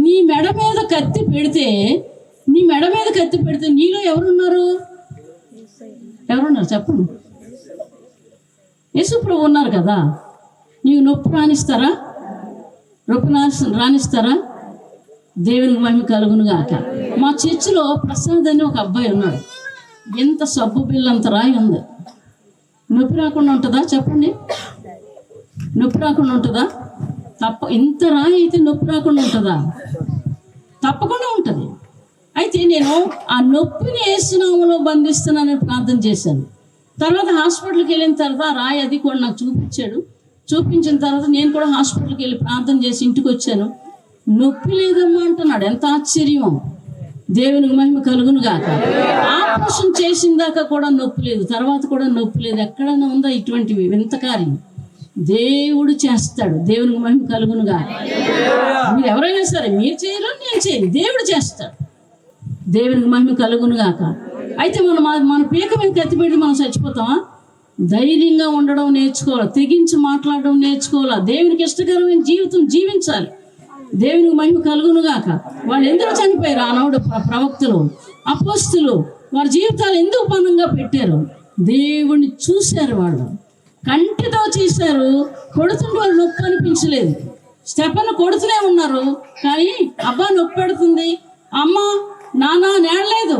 నీ మెడ మీద కత్తి పెడితే నీలో ఎవరున్నారు చెప్పండి. యేసు ప్రభు ఉన్నారు కదా. నీకు నొప్పి రానిస్తారా? రొప్పి రాణిస్తారా? దేవునికి మహిమ కలుగును గాక. మా చర్చిలో ప్రసాద్ అని ఒక అబ్బాయి ఉన్నాడు. ఎంత సబ్బు బిల్లంత రాయి ఉంది. నొప్పి రాకుండా ఉంటుందా చెప్పండి? నొప్పి రాకుండా ఉంటుందా? ఇంత రాయి అయితే నొప్పి రాకుండా ఉంటుందా? తప్పకుండా ఉంటుంది. అయితే నేను ఆ నొప్పిని యేసునామములో బంధిస్తున్నానని ప్రార్థన చేశాను. తర్వాత హాస్పిటల్కి వెళ్ళిన తర్వాత ఆ రాయి అది కూడా నాకు చూపించాడు. చూపించిన తర్వాత నేను కూడా హాస్పిటల్కి వెళ్ళి ప్రార్థన చేసి ఇంటికి వచ్చాను. నొప్పి లేదమ్మా అంటున్నాడు. ఎంత ఆశ్చర్యం! దేవునికి మహిమ కలుగును గాక. ఆపరేషన్ చేసిన దాకా కూడా నొప్పి లేదు, తర్వాత కూడా నొప్పి లేదు. ఎక్కడైనా ఉందా ఇటువంటివి వింత కార్యం? దేవుడు చేస్తాడు. దేవునికి మహిమ కలుగును గాక. మీరు ఎవరైనా సరే, మీరు చేయరు, నేను చేయను, దేవుడు చేస్తాడు. దేవునికి మహిమ కలుగును గాక. అయితే మన పీక మీద కత్తిపెట్టి మనం చచ్చిపోతామా? ధైర్యంగా ఉండడం నేర్చుకోవాలి, తెగించి మాట్లాడడం నేర్చుకోవాలి, దేవునికి ఇష్టకరమైన జీవితం జీవించాలి. దేవునికి మహిమ కలుగును గాక. వాళ్ళు ఎందుకు చనిపోయారు? ఆనాడు ప్రవక్తలు, అపోస్తులు వారి జీవితాలు ఎందుకు పనంగా పెట్టారు? దేవుణ్ణి చూశారు, వాళ్ళు కంటితో చేశారు. కొడుతుంటే వాళ్ళు నొప్పి అనిపించలేదు. స్టెఫెన్ కొడుతూనే ఉన్నారు, కానీ అబ్బా నొప్పి పెడుతుంది, అమ్మ నాన్న ఏడలేదు.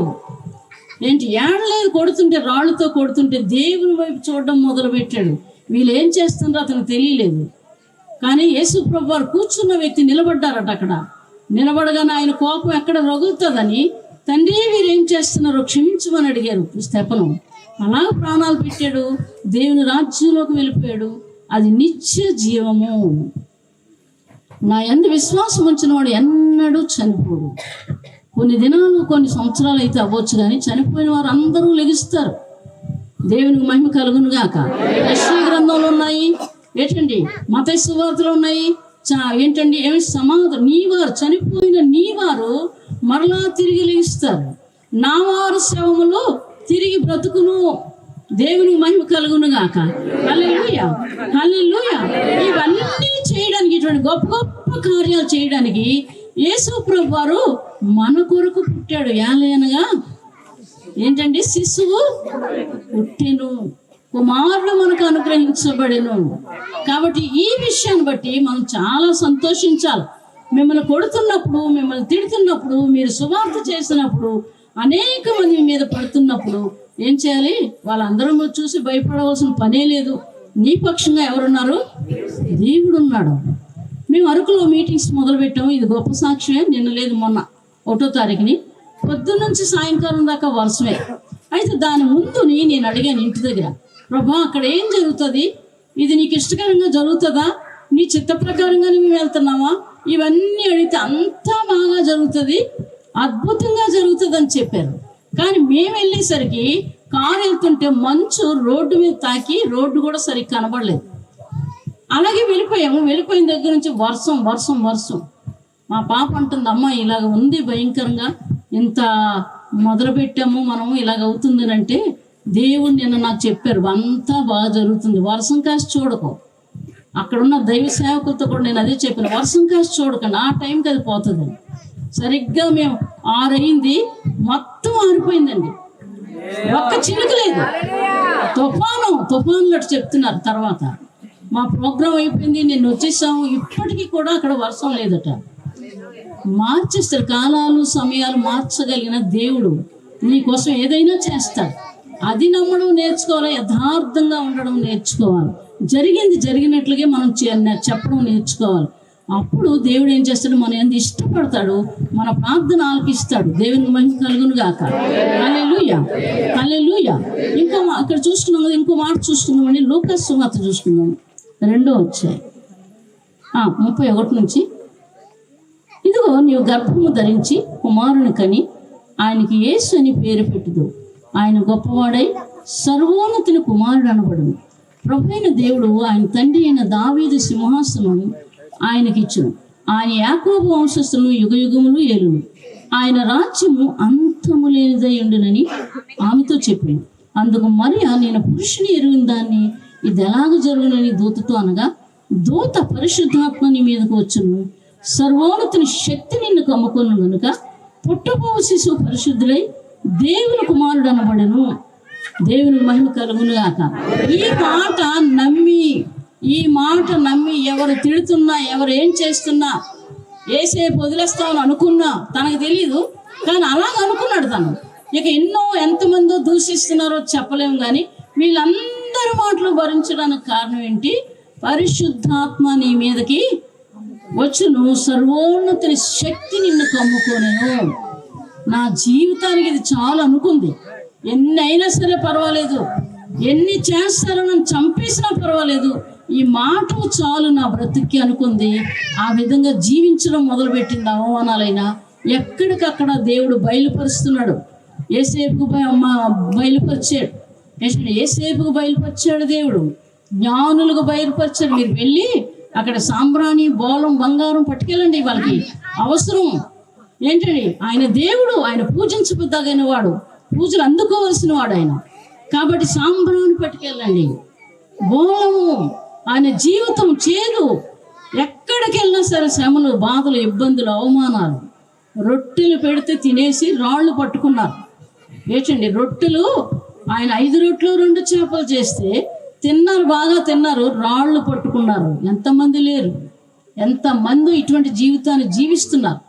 ఏంటి ఏడలేదు? కొడుతుంటే, రాళ్ళతో కొడుతుంటే దేవుని వైపు చూడడం మొదలుపెట్టాడు. వీళ్ళు ఏం చేస్తుండ్రో అతనికి తెలియలేదు. కానీ యేసు ప్రభు వారు కూర్చున్న వ్యక్తి నిలబడ్డారట. అక్కడ నిలబడగానే ఆయన కోపం ఎక్కడ రగులుతుందని, తండ్రి వీరేం చేస్తున్నారో క్షమించమని అడిగారు స్టెఫెను. అలా ప్రాణాలు పెట్టాడు, దేవుని రాజ్యంలోకి వెళ్ళిపోయాడు. అది నిత్య జీవము. నా యందు విశ్వాసం ఉంచిన వాడు ఎన్నడూ చనిపోడు. కొన్ని దినాలు, కొన్ని సంవత్సరాలు అయితే అవ్వచ్చు, కానీ చనిపోయిన వారు అందరూ లెగుస్తారు. దేవునికి మహిమ కలుగును గాక. యెషయా గ్రంథంలో ఉన్నాయి ఏంటండి, మత్తయి సువార్తలో ఉన్నాయి ఏంటండి, ఏమి సమాధి నీవారు, చనిపోయిన నీవారు మరలా తిరిగి లెగుస్తారు, నా వారు శవములు తిరిగి బ్రతుకును. దేవునికి మహిమ కలుగును గాక. హల్లెలూయా, హల్లెలూయా. ఇవన్నీ చేయడానికి, ఇటువంటి గొప్ప గొప్ప కార్యాలు చేయడానికి యేసు ప్రభు వారు మన కొరకు పుట్టాడు. ఏలయనగా ఏంటండి, శిశువు పుట్టెను, కుమారుడు మనకు అనుగ్రహించబడెను. కాబట్టి ఈ విషయాన్ని బట్టి మనం చాలా సంతోషించాలి. మిమ్మల్ని కొడుతున్నప్పుడు, మిమ్మల్ని తిడుతున్నప్పుడు, మీరు సువార్త చేసినప్పుడు, అనేక మంది మీద పడుతున్నప్పుడు ఏం చేయాలి? వాళ్ళందరూ చూసి భయపడవలసిన పనే లేదు. నీ పక్షంగా ఎవరున్నారు? దేవుడు ఉన్నాడు. మేము అరకులో మీటింగ్స్ మొదలుపెట్టాము. ఇది గొప్ప సాక్ష్యమే. నిన్న లేదు, మొన్న 1వ తారీఖుని పొద్దున్నుంచి సాయంకాలం దాకా వర్షమే. అయితే దాని ముందుని నేను అడిగాను ఇంటి దగ్గర, ప్రభా అక్కడ ఏం జరుగుతుంది? ఇది నీకు ఇష్టకరంగా జరుగుతుందా? నీ చిత్త ప్రకారంగానే మేము వెళ్తున్నామా? ఇవన్నీ అడిగితే అంతా బాగా జరుగుతుంది, అద్భుతంగా జరుగుతుంది అని చెప్పారు. కానీ మేము వెళ్ళేసరికి కారు వెళ్తుంటే మంచు రోడ్డు మీద తాకి రోడ్డు కూడా సరిగ్గా కనబడలేదు. అలాగే వెళ్ళిపోయాము. వెళ్ళిపోయిన దగ్గర నుంచి వర్షం వర్షం వర్షం. మా పాప అంటుంది, అమ్మ ఇలాగ ఉంది భయంకరంగా, ఇంత మొదలుపెట్టాము మనం, ఇలాగ అవుతుంది అంటే దేవుడు నిన్న నాకు చెప్పారు అంతా బాగా జరుగుతుంది, వర్షం కాసి చూడకు. అక్కడున్న దైవ సేవకులతో కూడా నేను అదే చెప్పాను, వర్షం కాసి చూడకండి, ఆ టైంకి అది పోతుంది. సరిగ్గా మేము 6 అయింది, మొత్తం ఆరిపోయిందండి, ఒక్క చినుకు లేదు. తుఫాను అటు చెప్తున్నారు. తర్వాత మా ప్రోగ్రాం అయిపోయింది, నేను వచ్చేసాము, ఇప్పటికీ కూడా అక్కడ వర్షం లేదట. మార్చేస్తాడు, కాలాలు సమయాలు మార్చగలిగిన దేవుడు నీకోసం ఏదైనా చేస్తాడు. అది నమ్మడం నేర్చుకోవాలి, యథార్థంగా ఉండడం నేర్చుకోవాలి, జరిగింది జరిగినట్లుగా మనం చెప్పడం నేర్చుకోవాలి. అప్పుడు దేవుడు ఏం చేస్తాడు? మన ఎంత ఇష్టపడతాడు, మన ప్రార్థన ఆలకిస్తాడు. దేవునికి మహిమ కలుగును గాక. హల్లెలూయా, హల్లెలూయా. ఇంకా అక్కడ చూసుకున్నాం కదా, ఇంకో మాట చూసుకున్నామండి. లూకా సువార్త చూసుకున్నాం, 2వ అధ్యాయం 31 నుంచి. ఇదిగో నీవు గర్భము ధరించి కుమారుని కని ఆయనకి యేసు అని పేరు పెట్టుదు. ఆయన గొప్పవాడై సర్వోన్నతుని కుమారుడు అనబడును. ప్రభువైన దేవుడు ఆయన తండ్రి అయిన దావీదు సింహాసనము ఆయనకిచ్చును. ఆయన యాకోబు వంశస్థులను యుగయుగములు ఏలును. ఆయన రాజ్యము అంతము లేనిదై ఉండునని ఆమెతో చెప్పింది. అందుకు మరియా, నేను పురుషుని ఎరుగిన దాన్ని, ఇది ఎలాగ జరుగునని దూతతో అనగా, దూత పరిశుద్ధాత్మ నీ మీదకు వచ్చును, సర్వోన్నతుని శక్తి నిన్ను కమ్ముకొను గనుక పుట్టబోవు శిశువు పరిశుద్ధులై దేవుని కుమారుడు అనబడెను. దేవుని మహిమ కలుగును గాక. ఈ మాట నమ్మి ఈ మాట నమ్మి ఎవరు తిడుతున్నా, ఎవరు ఏం చేస్తున్నా, ఏసేపు వదిలేస్తామని అనుకున్నా తనకు తెలియదు, కానీ అలాగ అనుకున్నాడు తను. ఇక ఎంతమందో దూషిస్తున్నారో చెప్పలేము, కానీ వీళ్ళందరి మాటలు భరించడానికి కారణం ఏంటి? పరిశుద్ధాత్మ నీ మీదకి వచ్చును, సర్వోన్నతుని శక్తి నిన్ను కమ్ముకోనేను. నా జీవితానికి ఇది చాలా అనుకుంది. ఎన్ని అయినా సరే పర్వాలేదు, ఎన్ని చేస్తారో నన్ను చంపేసినా పర్వాలేదు, ఈ మాట చాలు నా బ్రతుక్కి అనుకుంది. ఆ విధంగా జీవించడం మొదలుపెట్టింది. అవమానాలైనా ఎక్కడికక్కడ దేవుడు బయలుపరుస్తున్నాడు. ఏసేపుకు బయలుపరిచాడు. ఏసేపుకు బయలుపరిచాడు దేవుడు, జ్ఞానులకు బయలుపరిచాడు. మీరు వెళ్ళి అక్కడ సాంబ్రాణి, బోలం, బంగారం పట్టుకెళ్ళండి, వాళ్ళకి అవసరం ఏంటండి. ఆయన దేవుడు, ఆయన పూజించబద్దగిన వాడు, పూజలు అందుకోవలసిన వాడు ఆయన. కాబట్టి సాంబ్రాణి పట్టుకెళ్ళండి, బోలము. ఆయన జీవితం చేదు, ఎక్కడికి వెళ్ళినా సరే శ్రమలు, బాధలు, ఇబ్బందులు, అవమానాలు. రొట్టెలు పెడితే తినేసి రాళ్ళు పట్టుకున్నారు. ఏంటండి రొట్టెలు, ఆయన 5 రొట్టెలు 2 చేపలు చేస్తే తిన్నారు, బాగా తిన్నారు, రాళ్ళు పట్టుకున్నారు. ఎంతమంది లేరు, ఎంతమంది ఇటువంటి జీవితాన్ని జీవిస్తున్నారు.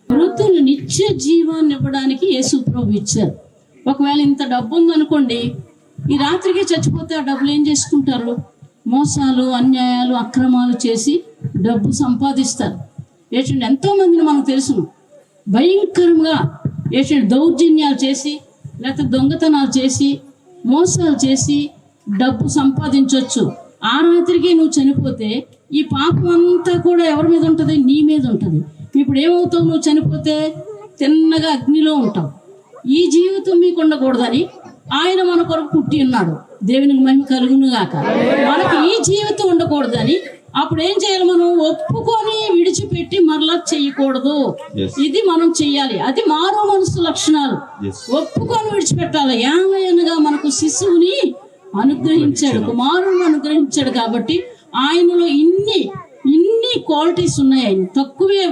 మృతులు నిత్య జీవాన్ని ఇవ్వడానికి యేసు ప్రభు ఇచ్చారు. ఒకవేళ ఇంత డబ్బు ఉందనుకోండి, ఈ రాత్రికి చచ్చిపోతే ఆ డబ్బులు ఏం చేసుకుంటారు? మోసాలు, అన్యాయాలు, అక్రమాలు చేసి డబ్బు సంపాదిస్తారు. ఏంటంటే ఎంతోమందిని మనకు తెలుసును, భయంకరంగా ఏంటంటే దౌర్జన్యాలు చేసి, లేకపోతే దొంగతనాలు చేసి, మోసాలు చేసి డబ్బు సంపాదించవచ్చు. ఆ రాత్రికి నువ్వు చనిపోతే ఈ పాపం అంతా కూడా ఎవరి మీద ఉంటుంది? నీ మీద ఉంటుంది. ఇప్పుడు ఏమవుతావు? నువ్వు చనిపోతే తిన్నగా అగ్నిలో ఉంటావు. ఈ జీవితం మీకు ఉండకూడదని ఆయన మన కొరకు పుట్టి ఉన్నాడు. దేవునికి మహిమ కలుగును గాక. మనకి ఈ జీవితం ఉండకూడదని అప్పుడు ఏం చేయాలి? మనం ఒప్పుకొని విడిచిపెట్టి మరలా చెయ్యకూడదు. ఇది మనం చెయ్యాలి. అది మారు మనసు లక్షణాలు. ఒప్పుకొని విడిచిపెట్టాలి. యామయ్యనగా మనకు శిశువుని అనుగ్రహించాడు, కుమారుని అనుగ్రహించాడు. కాబట్టి ఆయనలో ఇన్ని క్వాలిటీస్ ఉన్నాయి. తక్కువే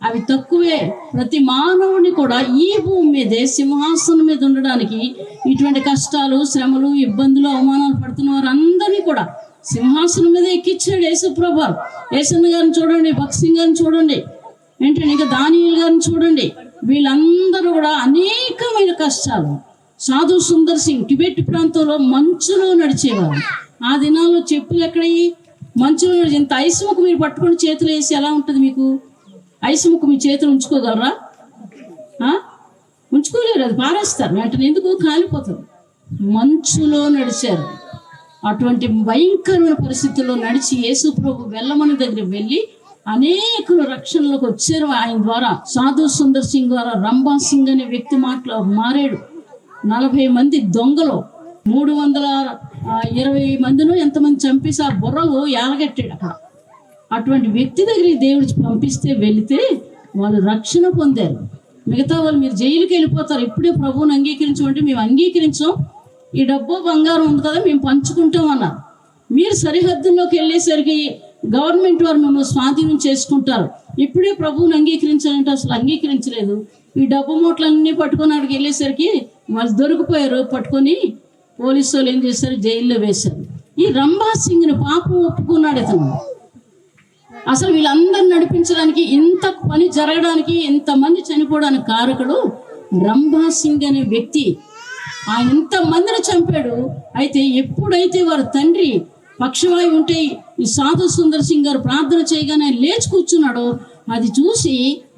అవి తక్కువే. ప్రతి మానవుని కూడా ఈ భూమి మీదే సింహాసనం మీద ఉండడానికి ఇటువంటి కష్టాలు, శ్రమలు, ఇబ్బందులు, అవమానాలు పడుతున్న వారందరినీ కూడా సింహాసనం మీద ఎక్కించాడు యేసుప్రభు. యేసన్న గారిని చూడండి, భక్సింగ్ గారిని చూడండి, ఏంటంటే ఇంకా దానియేలు గారిని చూడండి. వీళ్ళందరూ కూడా అనేకమైన కష్టాలు. సాధు సుందర్ సింగ్ టిబెట్ ప్రాంతంలో మంచులో నడిచేవారు. ఆ దినాల్లో చెప్పులు ఎక్కడయ్యి? మంచులో నడిచి ఇంత ఐస్ ముక్క మీరు పట్టుకొని చేతులు వేసి ఎలా ఉంటుంది మీకు? ఐస్ ముక్క మీ చేతులు ఉంచుకోగలరా? ఉంచుకోలేరు, అది పారేస్తారు వెంటనే. ఎందుకు? కాలిపోతుంది. మంచులో నడిచారు. అటువంటి భయంకరమైన పరిస్థితుల్లో నడిచి యేసు ప్రభు వెళ్ళమని దగ్గర వెళ్ళి అనేకులు రక్షణలోకి వచ్చారు ఆయన ద్వారా. సాధు సుందర్ సింగ్ ద్వారా రంభా సింగ్ అనే వ్యక్తి మారాడు. 40 మంది దొంగలు 320 మందినో ఎంతమంది చంపేసి ఆ బుర్రలు ఏలగట్టాడు అక్కడ. అటువంటి వ్యక్తి దగ్గరికి దేవుడు పంపిస్తే వెళితే వాళ్ళు రక్షణ పొందారు. మిగతా వాళ్ళు మీరు జైలుకి వెళ్ళిపోతారు, ఇప్పుడే ప్రభువుని అంగీకరించమంటే మేము అంగీకరించాం, ఈ డబ్బు బంగారం ఉంది కదా మేము పంచుకుంటాం అన్నారు. మీరు సరిహద్దుల్లోకి వెళ్ళేసరికి గవర్నమెంట్ వారు మిమ్మల్ని స్వాధీనం చేసుకుంటారు. ఇప్పుడే ప్రభువుని అంగీకరించాలంటే అసలు అంగీకరించలేదు. ఈ డబ్బు మూటలన్నీ పట్టుకొని అక్కడికి వెళ్ళేసరికి వాళ్ళు దొరికిపోయారు. పట్టుకొని పోలీసు వాళ్ళు ఏం చేశారు? జైల్లో వేశారు. ఈ రంభా సింగ్ని పాపం ఒప్పుకున్నాడు ఇతను. అసలు వీళ్ళందరిని నడిపించడానికి, ఇంత పని జరగడానికి, ఇంతమంది చనిపోవడానికి కారకుడు రంభా సింగ్ అనే వ్యక్తి. ఆయన ఇంతమందిని చంపాడు. అయితే ఎప్పుడైతే వారి తండ్రి పక్షవాయు ఉంటే ఈ సాధు సుందర్ సింగ్ గారు ప్రార్థన చేయగానే లేచి కూర్చున్నాడో అది చూసి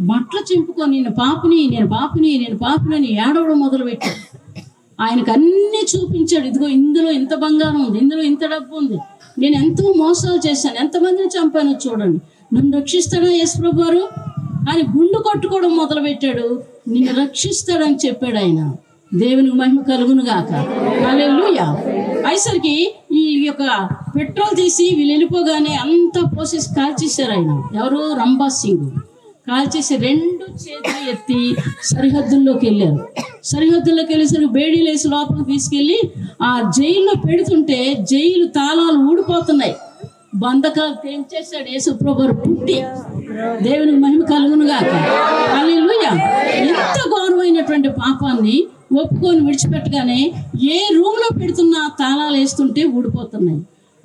బట్టలు చింపుకొని నేను పాపిని అని ఏడవడం మొదలుపెట్టాడు. ఆయనకు అన్నీ చూపించాడు. ఇదిగో ఇందులో ఇంత బంగారం ఉంది, ఇందులో ఇంత డబ్బు ఉంది, నేను ఎంతో మోసాలు చేశాను, ఎంతమందిని చంపానో చూడండి, నన్ను రక్షిస్తాడా యేసుప్రభు వారు అని గుండు కొట్టుకోవడం మొదలుపెట్టాడు. నిన్ను రక్షిస్తాడని చెప్పాడు ఆయన. దేవునికి మహిమ కలుగును గాక. హల్లెలూయా. అయ్యేసరికి ఈ యొక్క పెట్రోల్ తీసి వీళ్ళు వెళ్ళిపోగానే అంతా పోసేసి కాల్చేశారు ఆయన. ఎవరు? రంభా సింగ్. కాల్చేసి 2 చేతులు ఎత్తి సరిహద్దుల్లోకి వెళ్ళారు. సరిహద్దుల్లోకి వెళ్ళేసరికి బేడీలు వేసి లోపలికి తీసుకెళ్ళి ఆ జైల్లో పెడుతుంటే జైలు తాళాలు ఊడిపోతున్నాయి. బంధకాలు తెంచేశాడు యేసుప్రభు పుట్టి. దేవునికి మహిమ కలుగును గాక. హల్లెలూయా. ఎంత ఘోరమైనటువంటి పాపాన్ని ఒప్పుకొని విడిచిపెట్టగానే ఏ రూమ్లో పెడుతున్నా తాళాలు వేస్తుంటే ఊడిపోతున్నాయి.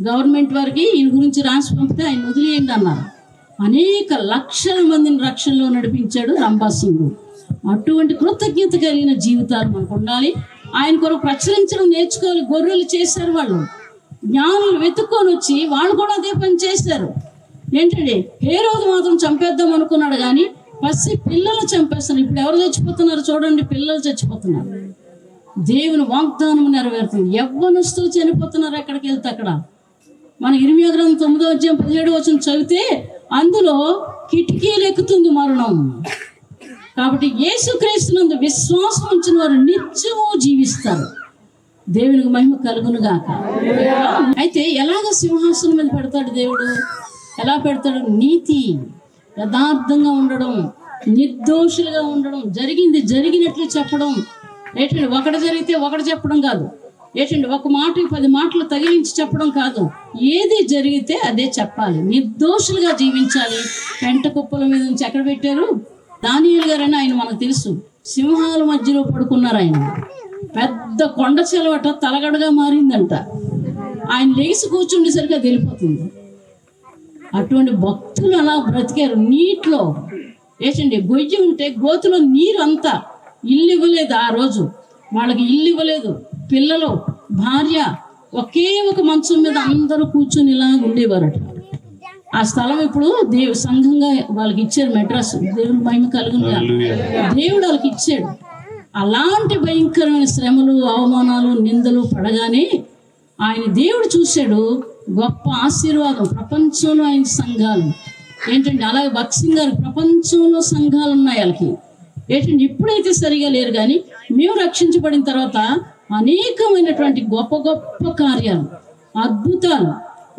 గవర్నమెంట్ వారికి ఈయన గురించి రాసి పంపితే ఆయన వదిలేయండి అన్నారు. అనేక లక్షల మందిని రక్షణలో నడిపించాడు రంభాసింగ్. అటువంటి కృతజ్ఞత కలిగిన జీవితాలు మనకు ఉండాలి. ఆయన కొరకు ప్రచురించడం నేర్చుకోవాలి. గొర్రెలు చేశారు, వాళ్ళు జ్ఞానులు వెతుక్కొని వచ్చి వాళ్ళు కూడా అదే పని చేశారు. ఏంటంటే హేరోదు మాత్రం చంపేద్దాం అనుకున్నాడు, కానీ పసి పిల్లలు చంపేస్తున్నారు. ఇప్పుడు ఎవరు చచ్చిపోతున్నారు చూడండి, పిల్లలు చచ్చిపోతున్నారు. దేవుని వాగ్దానం నెరవేరుతుంది. యవ్వనస్తులు చనిపోతున్నారు ఎక్కడికి వెళ్తే అక్కడ. మన ఇర్మియా గ్రంథం 9:17 చదివితే అందులో కిటికీలు ఎక్కుతుంది మరణం. కాబట్టి యేసుక్రీస్తునందు విశ్వాసం ఉంచిన వారు నిత్యము జీవిస్తారు. దేవునికి మహిమ కలుగును గాక. అయితే ఎలాగ సింహాసనం మీద పెడతాడు దేవుడు? ఎలా పెడతాడు? నీతి, యథార్థంగా ఉండడం, నిర్దోషులుగా ఉండడం, జరిగింది జరిగినట్లు చెప్పడం. ఏంటంటే ఒకటి జరిగితే ఒకటి చెప్పడం కాదు. ఏంటంటే ఒక మాట 10 మాటలు తగిలించి చెప్పడం కాదు. ఏది జరిగితే అదే చెప్పాలి. నిర్దోషులుగా జీవించాలి. పెంట కుప్పల మీద నుంచి ఎక్కడ పెట్టారు? దానియేలు గారని ఆయన మనకు తెలుసు. సింహాల మధ్యలో పడుకున్నారు. ఆయన పెద్ద కొండ చెలవట తలగడగా మారిందంట. ఆయన లేచి కూర్చుండేసరికి అది వెళ్ళిపోతుంది. అటువంటి భక్తులు అలా బ్రతికారు నీటిలో. ఏంటండి గొయ్యి ఉంటే గోతులో నీరు అంతా. ఇల్లు ఇవ్వలేదు ఆ రోజు, వాళ్ళకి ఇల్లు ఇవ్వలేదు. పిల్లలు, భార్య ఒకే ఒక మంచం మీద అందరూ కూర్చొని ఇలా ఉండేవారట. ఆ స్థలం ఇప్పుడు సంఘంగా వాళ్ళకి ఇచ్చారు, మెడ్రాస్. దేవుడు మహిమ కలుగునుగా. దేవుడు వాళ్ళకి ఇచ్చాడు. అలాంటి భయంకరమైన శ్రమలు, అవమానాలు, నిందలు పడగానే ఆయన దేవుడు చూశాడు. గొప్ప ఆశీర్వాదం. ప్రపంచంలో ఆయన సంఘాలు ఏంటంటే, అలాగే భక్సింగ్ గారు ప్రపంచంలో సంఘాలు ఉన్నాయి వాళ్ళకి. ఏంటంటే ఇప్పుడైతే సరిగా లేరు, కానీ మేము రక్షించబడిన తర్వాత అనేకమైనటువంటి గొప్ప గొప్ప కార్యాలు, అద్భుతాలు,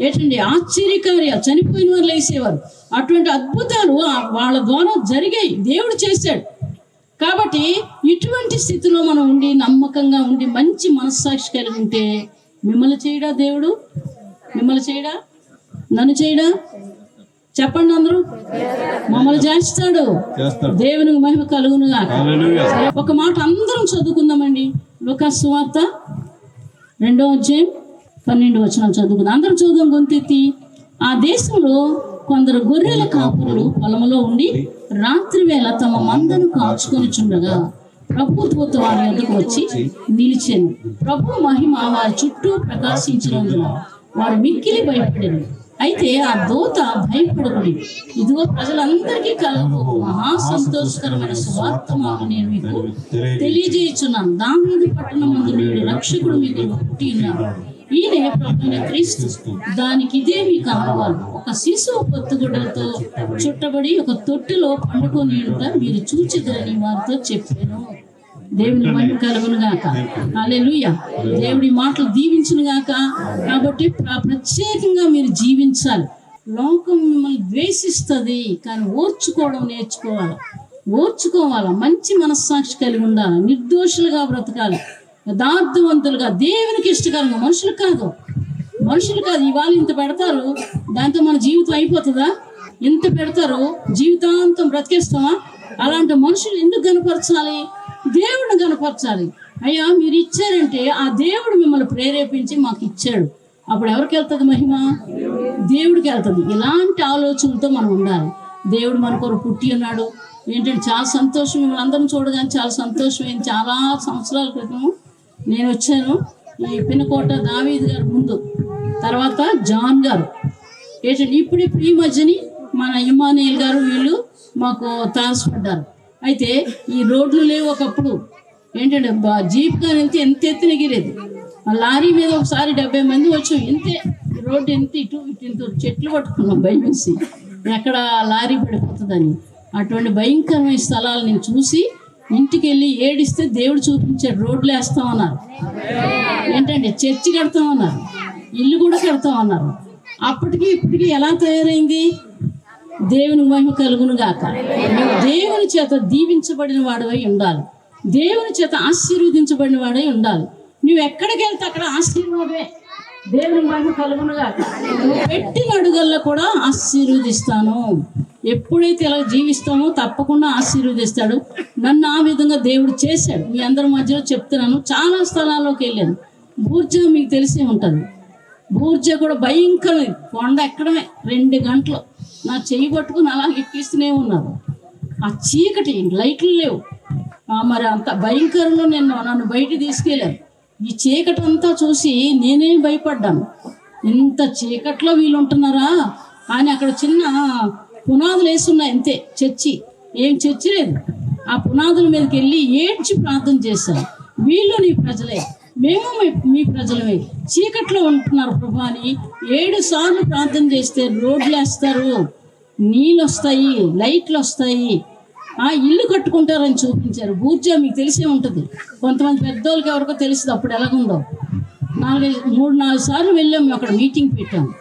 ఏంటండి ఆశ్చర్యకార్యాలు, చనిపోయిన వాళ్ళు వేసేవారు. అటువంటి అద్భుతాలు వాళ్ళ ద్వారా జరిగాయి, దేవుడు చేశాడు. కాబట్టి ఇటువంటి స్థితిలో మనం ఉండి నమ్మకంగా ఉండి మంచి మనస్సాక్షి కలిగి ఉంటే మిమ్మల్ని చేయడా దేవుడు? మిమ్మల్ని చేయడా? నన్ను చేయడా? చెప్పండి అందరూ. మమ్మల్ని చేస్తాడు. దేవునికి మహిమ కలుగునుగా. ఒక మాట అందరం చదువుకుందామండి. లూకాసు సువార్త 2:12 చదువుకుందాం. అందరం చదువుదాం గొంతెత్తి. ఆ దేశంలో కొందరు గొర్రెల కాపురులు పొలంలో ఉండి రాత్రి వేళ తమ మందను కాచుకొని చుండగా ప్రభు దూత వారి వద్దకు వచ్చి నిలిచాను. ప్రభు మహిమ వారి చుట్టూ ప్రకాశించినందున వారు మిక్కిలి భయపడింది. అయితే ఆ దూత భయపడకుడి, ఇదిగో ప్రజలందరికీ కలుగు మహా సంతోషకరమైన సువార్తమాను నేను మీకు తెలియజేయుచున్నాను. దావీదు పట్టణమందు నేడు రక్షకుడు మీకు పుట్టి ఉన్నాడు. ఈయనే ప్రభువైన క్రీస్తు. దానికి ఇదే మీకు ఆనవాలు. ఒక శిశువు పొత్తుగుడ్డలతో చుట్టబడి ఒక తొట్టిలో పండుకొని మీరు చూచెదరని వారితో చెప్పాను. దేవుని మహిమ కలుగును గాక. హల్లెలూయా. దేవుడి మాటలు దీవించును గాక. కాబట్టి ప్రత్యేకంగా మీరు జీవించాలి. లోకం మిమ్మల్ని ద్వేషిస్తుంది, కానీ ఓర్చుకోవడం నేర్చుకోవాలి. ఓర్చుకోవాలా, మంచి మనస్సాక్షి కలిగి ఉండాలి, నిర్దోషులుగా బ్రతకాలి, యథార్థవంతులుగా, దేవునికి ఇష్టకరంగా. మనుషులు కాదు. ఇవాళ ఇంత పెడతారు, దాంతో మన జీవితం అయిపోతుందా? ఇంత పెడతారు, జీవితాంతం బ్రతికేస్తామా? అలాంటి మనుషులు ఎందుకు కనపరచాలి? దేవుడిని కనపరచాలి. అయ్యా మీరు ఇచ్చారంటే ఆ దేవుడు మిమ్మల్ని ప్రేరేపించి మాకు ఇచ్చాడు. అప్పుడు ఎవరికి వెళ్తుంది మహిమ? దేవుడికి వెళ్తుంది. ఇలాంటి ఆలోచనలతో మనం ఉండాలి. దేవుడు మన కొరకు పుట్టి ఉన్నాడు. ఏంటంటే చాలా సంతోషం. మిమ్మల్ని అందరం చూడగానే చాలా సంతోషమైంది. చాలా సంవత్సరాల క్రితం నేను వచ్చాను. ఈ పినకోట దావీద్ గారు ముందు, తర్వాత జాన్ గారు, ఏంటంటే ఇప్పుడు ఈ మధ్యని మన ఇమానియల్ గారు వీళ్ళు మాకు తారసపడ్డారు. అయితే ఈ రోడ్లు లేవు. ఒకప్పుడు ఏంటంటే జీప్ కానీ వెళ్తే ఎంత ఎత్తున ఎగిరేది. లారీ మీద ఒకసారి 70 మంది వచ్చాం. ఇంతే రోడ్డు, ఎంత ఇటు ఇంత చెట్లు పట్టుకున్నాం భయమేసి, ఎక్కడ లారీ పడిపోతుందని. అటువంటి భయంకరమైన స్థలాలు నేను చూసి ఇంటికి వెళ్ళి ఏడిస్తే దేవుడు చూపించాడు. రోడ్లు వేస్తామన్నారు, ఏంటంటే చర్చి కడతామన్నారు, ఇల్లు కూడా కడతామన్నారు. అప్పటికి ఇప్పటికి ఎలా తయారైంది? దేవుని మహిమ కలుగును గాక. దేవుని చేత దీవించబడిన వాడివై ఉండాలి. దేవుని చేత ఆశీర్వదించబడిన వాడై ఉండాలి. నువ్వు ఎక్కడికి వెళ్తే అక్కడ ఆశీర్వాదమే. దేవుని మహిమ కలుగును గాక. నువ్వు పెట్టిన అడుగుల్లో కూడా ఆశీర్వదిస్తాను. ఎప్పుడైతే ఇలా జీవిస్తామో తప్పకుండా ఆశీర్వదిస్తాడు. నన్ను ఆ విధంగా దేవుడు చేశాడు. మీ అందరి మధ్యలో చెప్తున్నాను. చాలా స్థలాల్లోకి వెళ్ళాను. బూర్జా మీకు తెలిసే ఉంటుంది. బూర్జ కూడా భయంకరమే, కొండ ఎక్కడమే 2 గంటలు నా చెయ్యి పట్టుకుని అలా ఎక్కిస్తూనే ఉన్నారు. ఆ చీకటి, లైట్లు లేవు. మరి అంత భయంకరంలో నన్ను బయట తీసుకెళ్ళారు. ఈ చీకటి అంతా చూసి నేనే భయపడ్డాను. ఇంత చీకట్లో వీళ్ళు ఉంటున్నారా అని. అక్కడ చిన్న పునాదులు వేస్తున్నాయి అంతే, చర్చి. ఏం చర్చి లేదు. ఆ పునాదుల మీదకి వెళ్ళి ఏడ్చి ప్రార్థన చేశాను. వీళ్ళు నీ ప్రజలే, మేము మీ ప్రజలమే, చీకట్లో ఉంటున్నారు ప్రభా అని 7 సార్లు ప్రార్థన చేస్తే రోడ్లు వేస్తారు, నీళ్ళు వస్తాయి, లైట్లు వస్తాయి, ఇల్లు కట్టుకుంటారని చూపించారు. బూర్జా మీకు తెలిసే ఉంటుంది, కొంతమంది పెద్దోళ్ళకి ఎవరికో తెలుస్తుంది అప్పుడు ఎలాగుందో. 3-4 సార్లు వెళ్ళాము, అక్కడ మీటింగ్ పెట్టాము.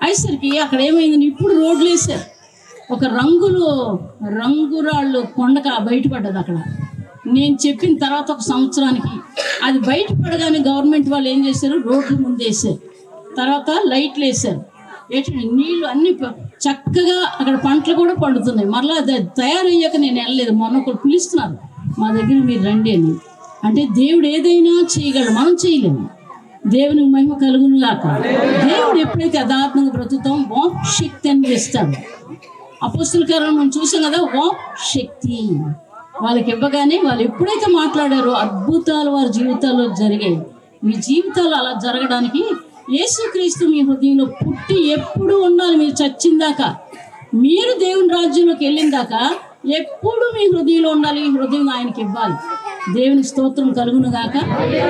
అయ్యేసరికి అక్కడ ఏమైందని ఇప్పుడు రోడ్లు వేసారు. ఒక రంగురాళ్ళు కొండక బయటపడ్డది అక్కడ. నేను చెప్పిన తర్వాత 1 సంవత్సరానికి అది బయటపడగానే గవర్నమెంట్ వాళ్ళు ఏం చేశారు, రోడ్లు ముందేసారు, తర్వాత లైట్లు వేసారు, నీళ్ళు అన్ని చక్కగా అక్కడ పంటలు కూడా పండుతున్నాయి. మరలా అది తయారయ్యాక నేను వెళ్ళలేదు. మొన్న ఒకరు పిలుస్తున్నారు మా దగ్గర, మీరు రండి అని. అంటే దేవుడు ఏదైనా చేయగలడు, మనం చేయలేము. దేవునికి మహిమ కలుగును గాక. దేవుడు ఎప్పుడైతే యథార్థంగా బ్రతుకుతాం వాక్ శక్తి అని చేస్తాడు. అపోస్తుల కార్యాలను మనం చూసాం కదా, వాక్ శక్తి వాళ్ళకి ఇవ్వగానే వాళ్ళు ఎప్పుడైతే మాట్లాడారో అద్భుతాలు వారి జీవితాల్లో జరిగాయి. మీ జీవితాలు అలా జరగడానికి యేసుక్రీస్తు మీ హృదయంలో పుట్టి ఎప్పుడు ఉండాలి. మీరు చచ్చిందాకా, మీరు దేవుని రాజ్యంలోకి వెళ్ళిందాకా ఎప్పుడు మీ హృదయంలో ఉండాలి. ఈ హృదయం ఆయనకి ఇవ్వాలి. దేవుని స్తోత్రం కలుగును గాక.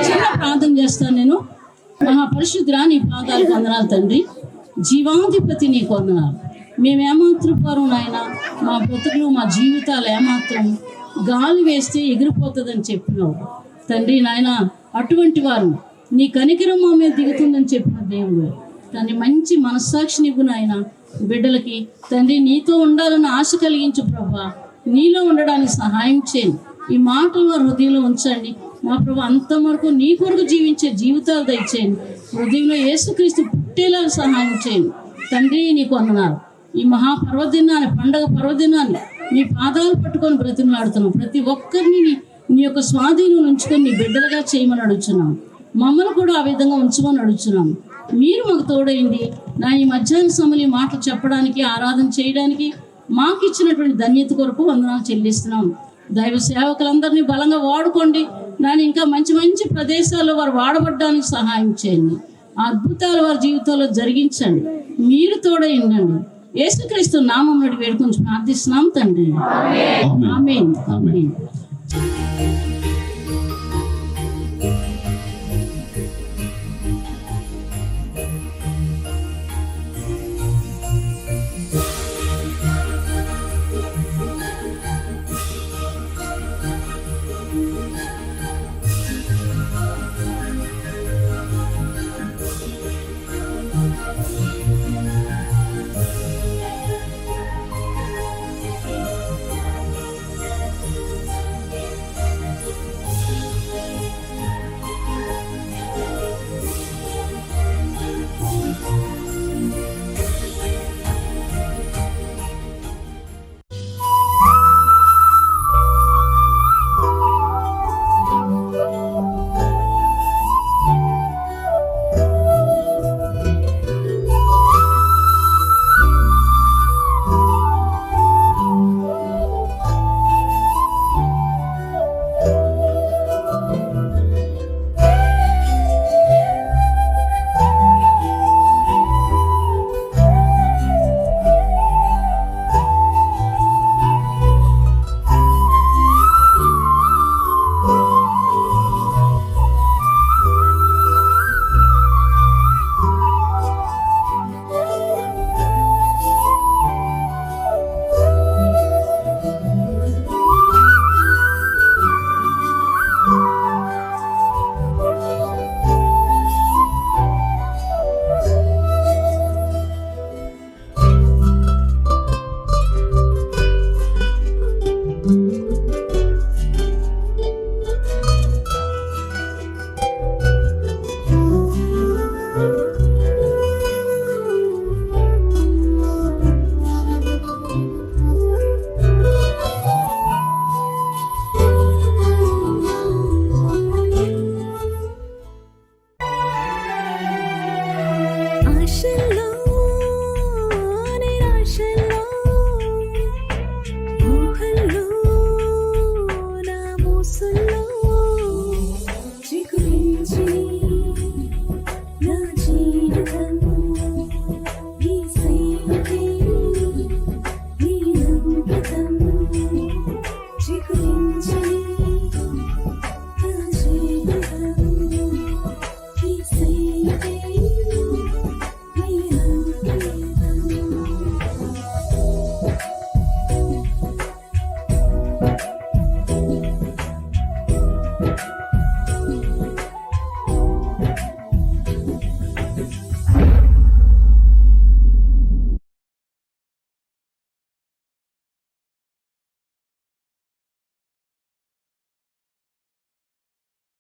చిన్న ప్రార్థన చేస్తాను నేను. మహాపరిశుద్ధుడా, నీ పాదాలకు వందనాలు తండ్రి. జీవాధిపతి నీకు వందనాలు. మేము ఏమాత్రం పరం నాయన, మా బ్రతుకులు మా జీవితాలు ఏమాత్రం గాలి వేస్తే ఎగిరిపోతుందని చెప్పినావు తండ్రి. నాయన అటువంటి వారు నీ కనికరం మా మీద దిగుతుందని చెప్పిన దేవుడు తండ్రి, మంచి మనస్సాక్షిని ఇవ్వు నాయన బిడ్డలకి తండ్రి. నీతో ఉండాలని ఆశ కలిగించు ప్రభా, నీలో ఉండడానికి సహాయం చేయండి. ఈ మాటలు వారి హృదయంలో ఉంచండి మా ప్రభు. అంతవరకు నీ కొరకు జీవించే జీవితాలు దయచేయండి. హృదయంలో యేసుక్రీస్తు పుట్టేలా సహాయం చేయండి తండ్రి. నీకు వందనాలు. ఈ మహాపర్వదినాన్ని, పండగ పర్వదినాన్ని నీ పాదాలు పట్టుకొని బ్రతిమలాడుతున్నాం. ప్రతి ఒక్కరిని నీ యొక్క స్వాధీనం ఉంచుకొని నీ బిడ్డలుగా చేయమని అడుగుతున్నాం. మమ్మల్ని కూడా ఆ విధంగా ఉంచమని అడుగుతున్నాం. మీరు మాకు తోడైంది నా ఈ మధ్యాహ్న సమయంలో మాటలు చెప్పడానికి, ఆరాధన చేయడానికి మాకు ఇచ్చినటువంటి ధన్యత కొరకు వందనాలు చెల్లిస్తున్నాం. దైవ సేవకులందరినీ బలంగా వాడుకోండి. దాన్ని ఇంకా మంచి మంచి ప్రదేశాల్లో వారు వాడబడ్డానికి సహాయం చేయండి. అద్భుతాలు వారి జీవితాల్లో జరిగించండి. మీరు తోడై ఉండండి. యేసుక్రీస్తు నామం నుండి వేడుకొని ప్రార్థిస్తున్నాం తండ్రి. ఆమేన్. ఆమేన్. ఆశల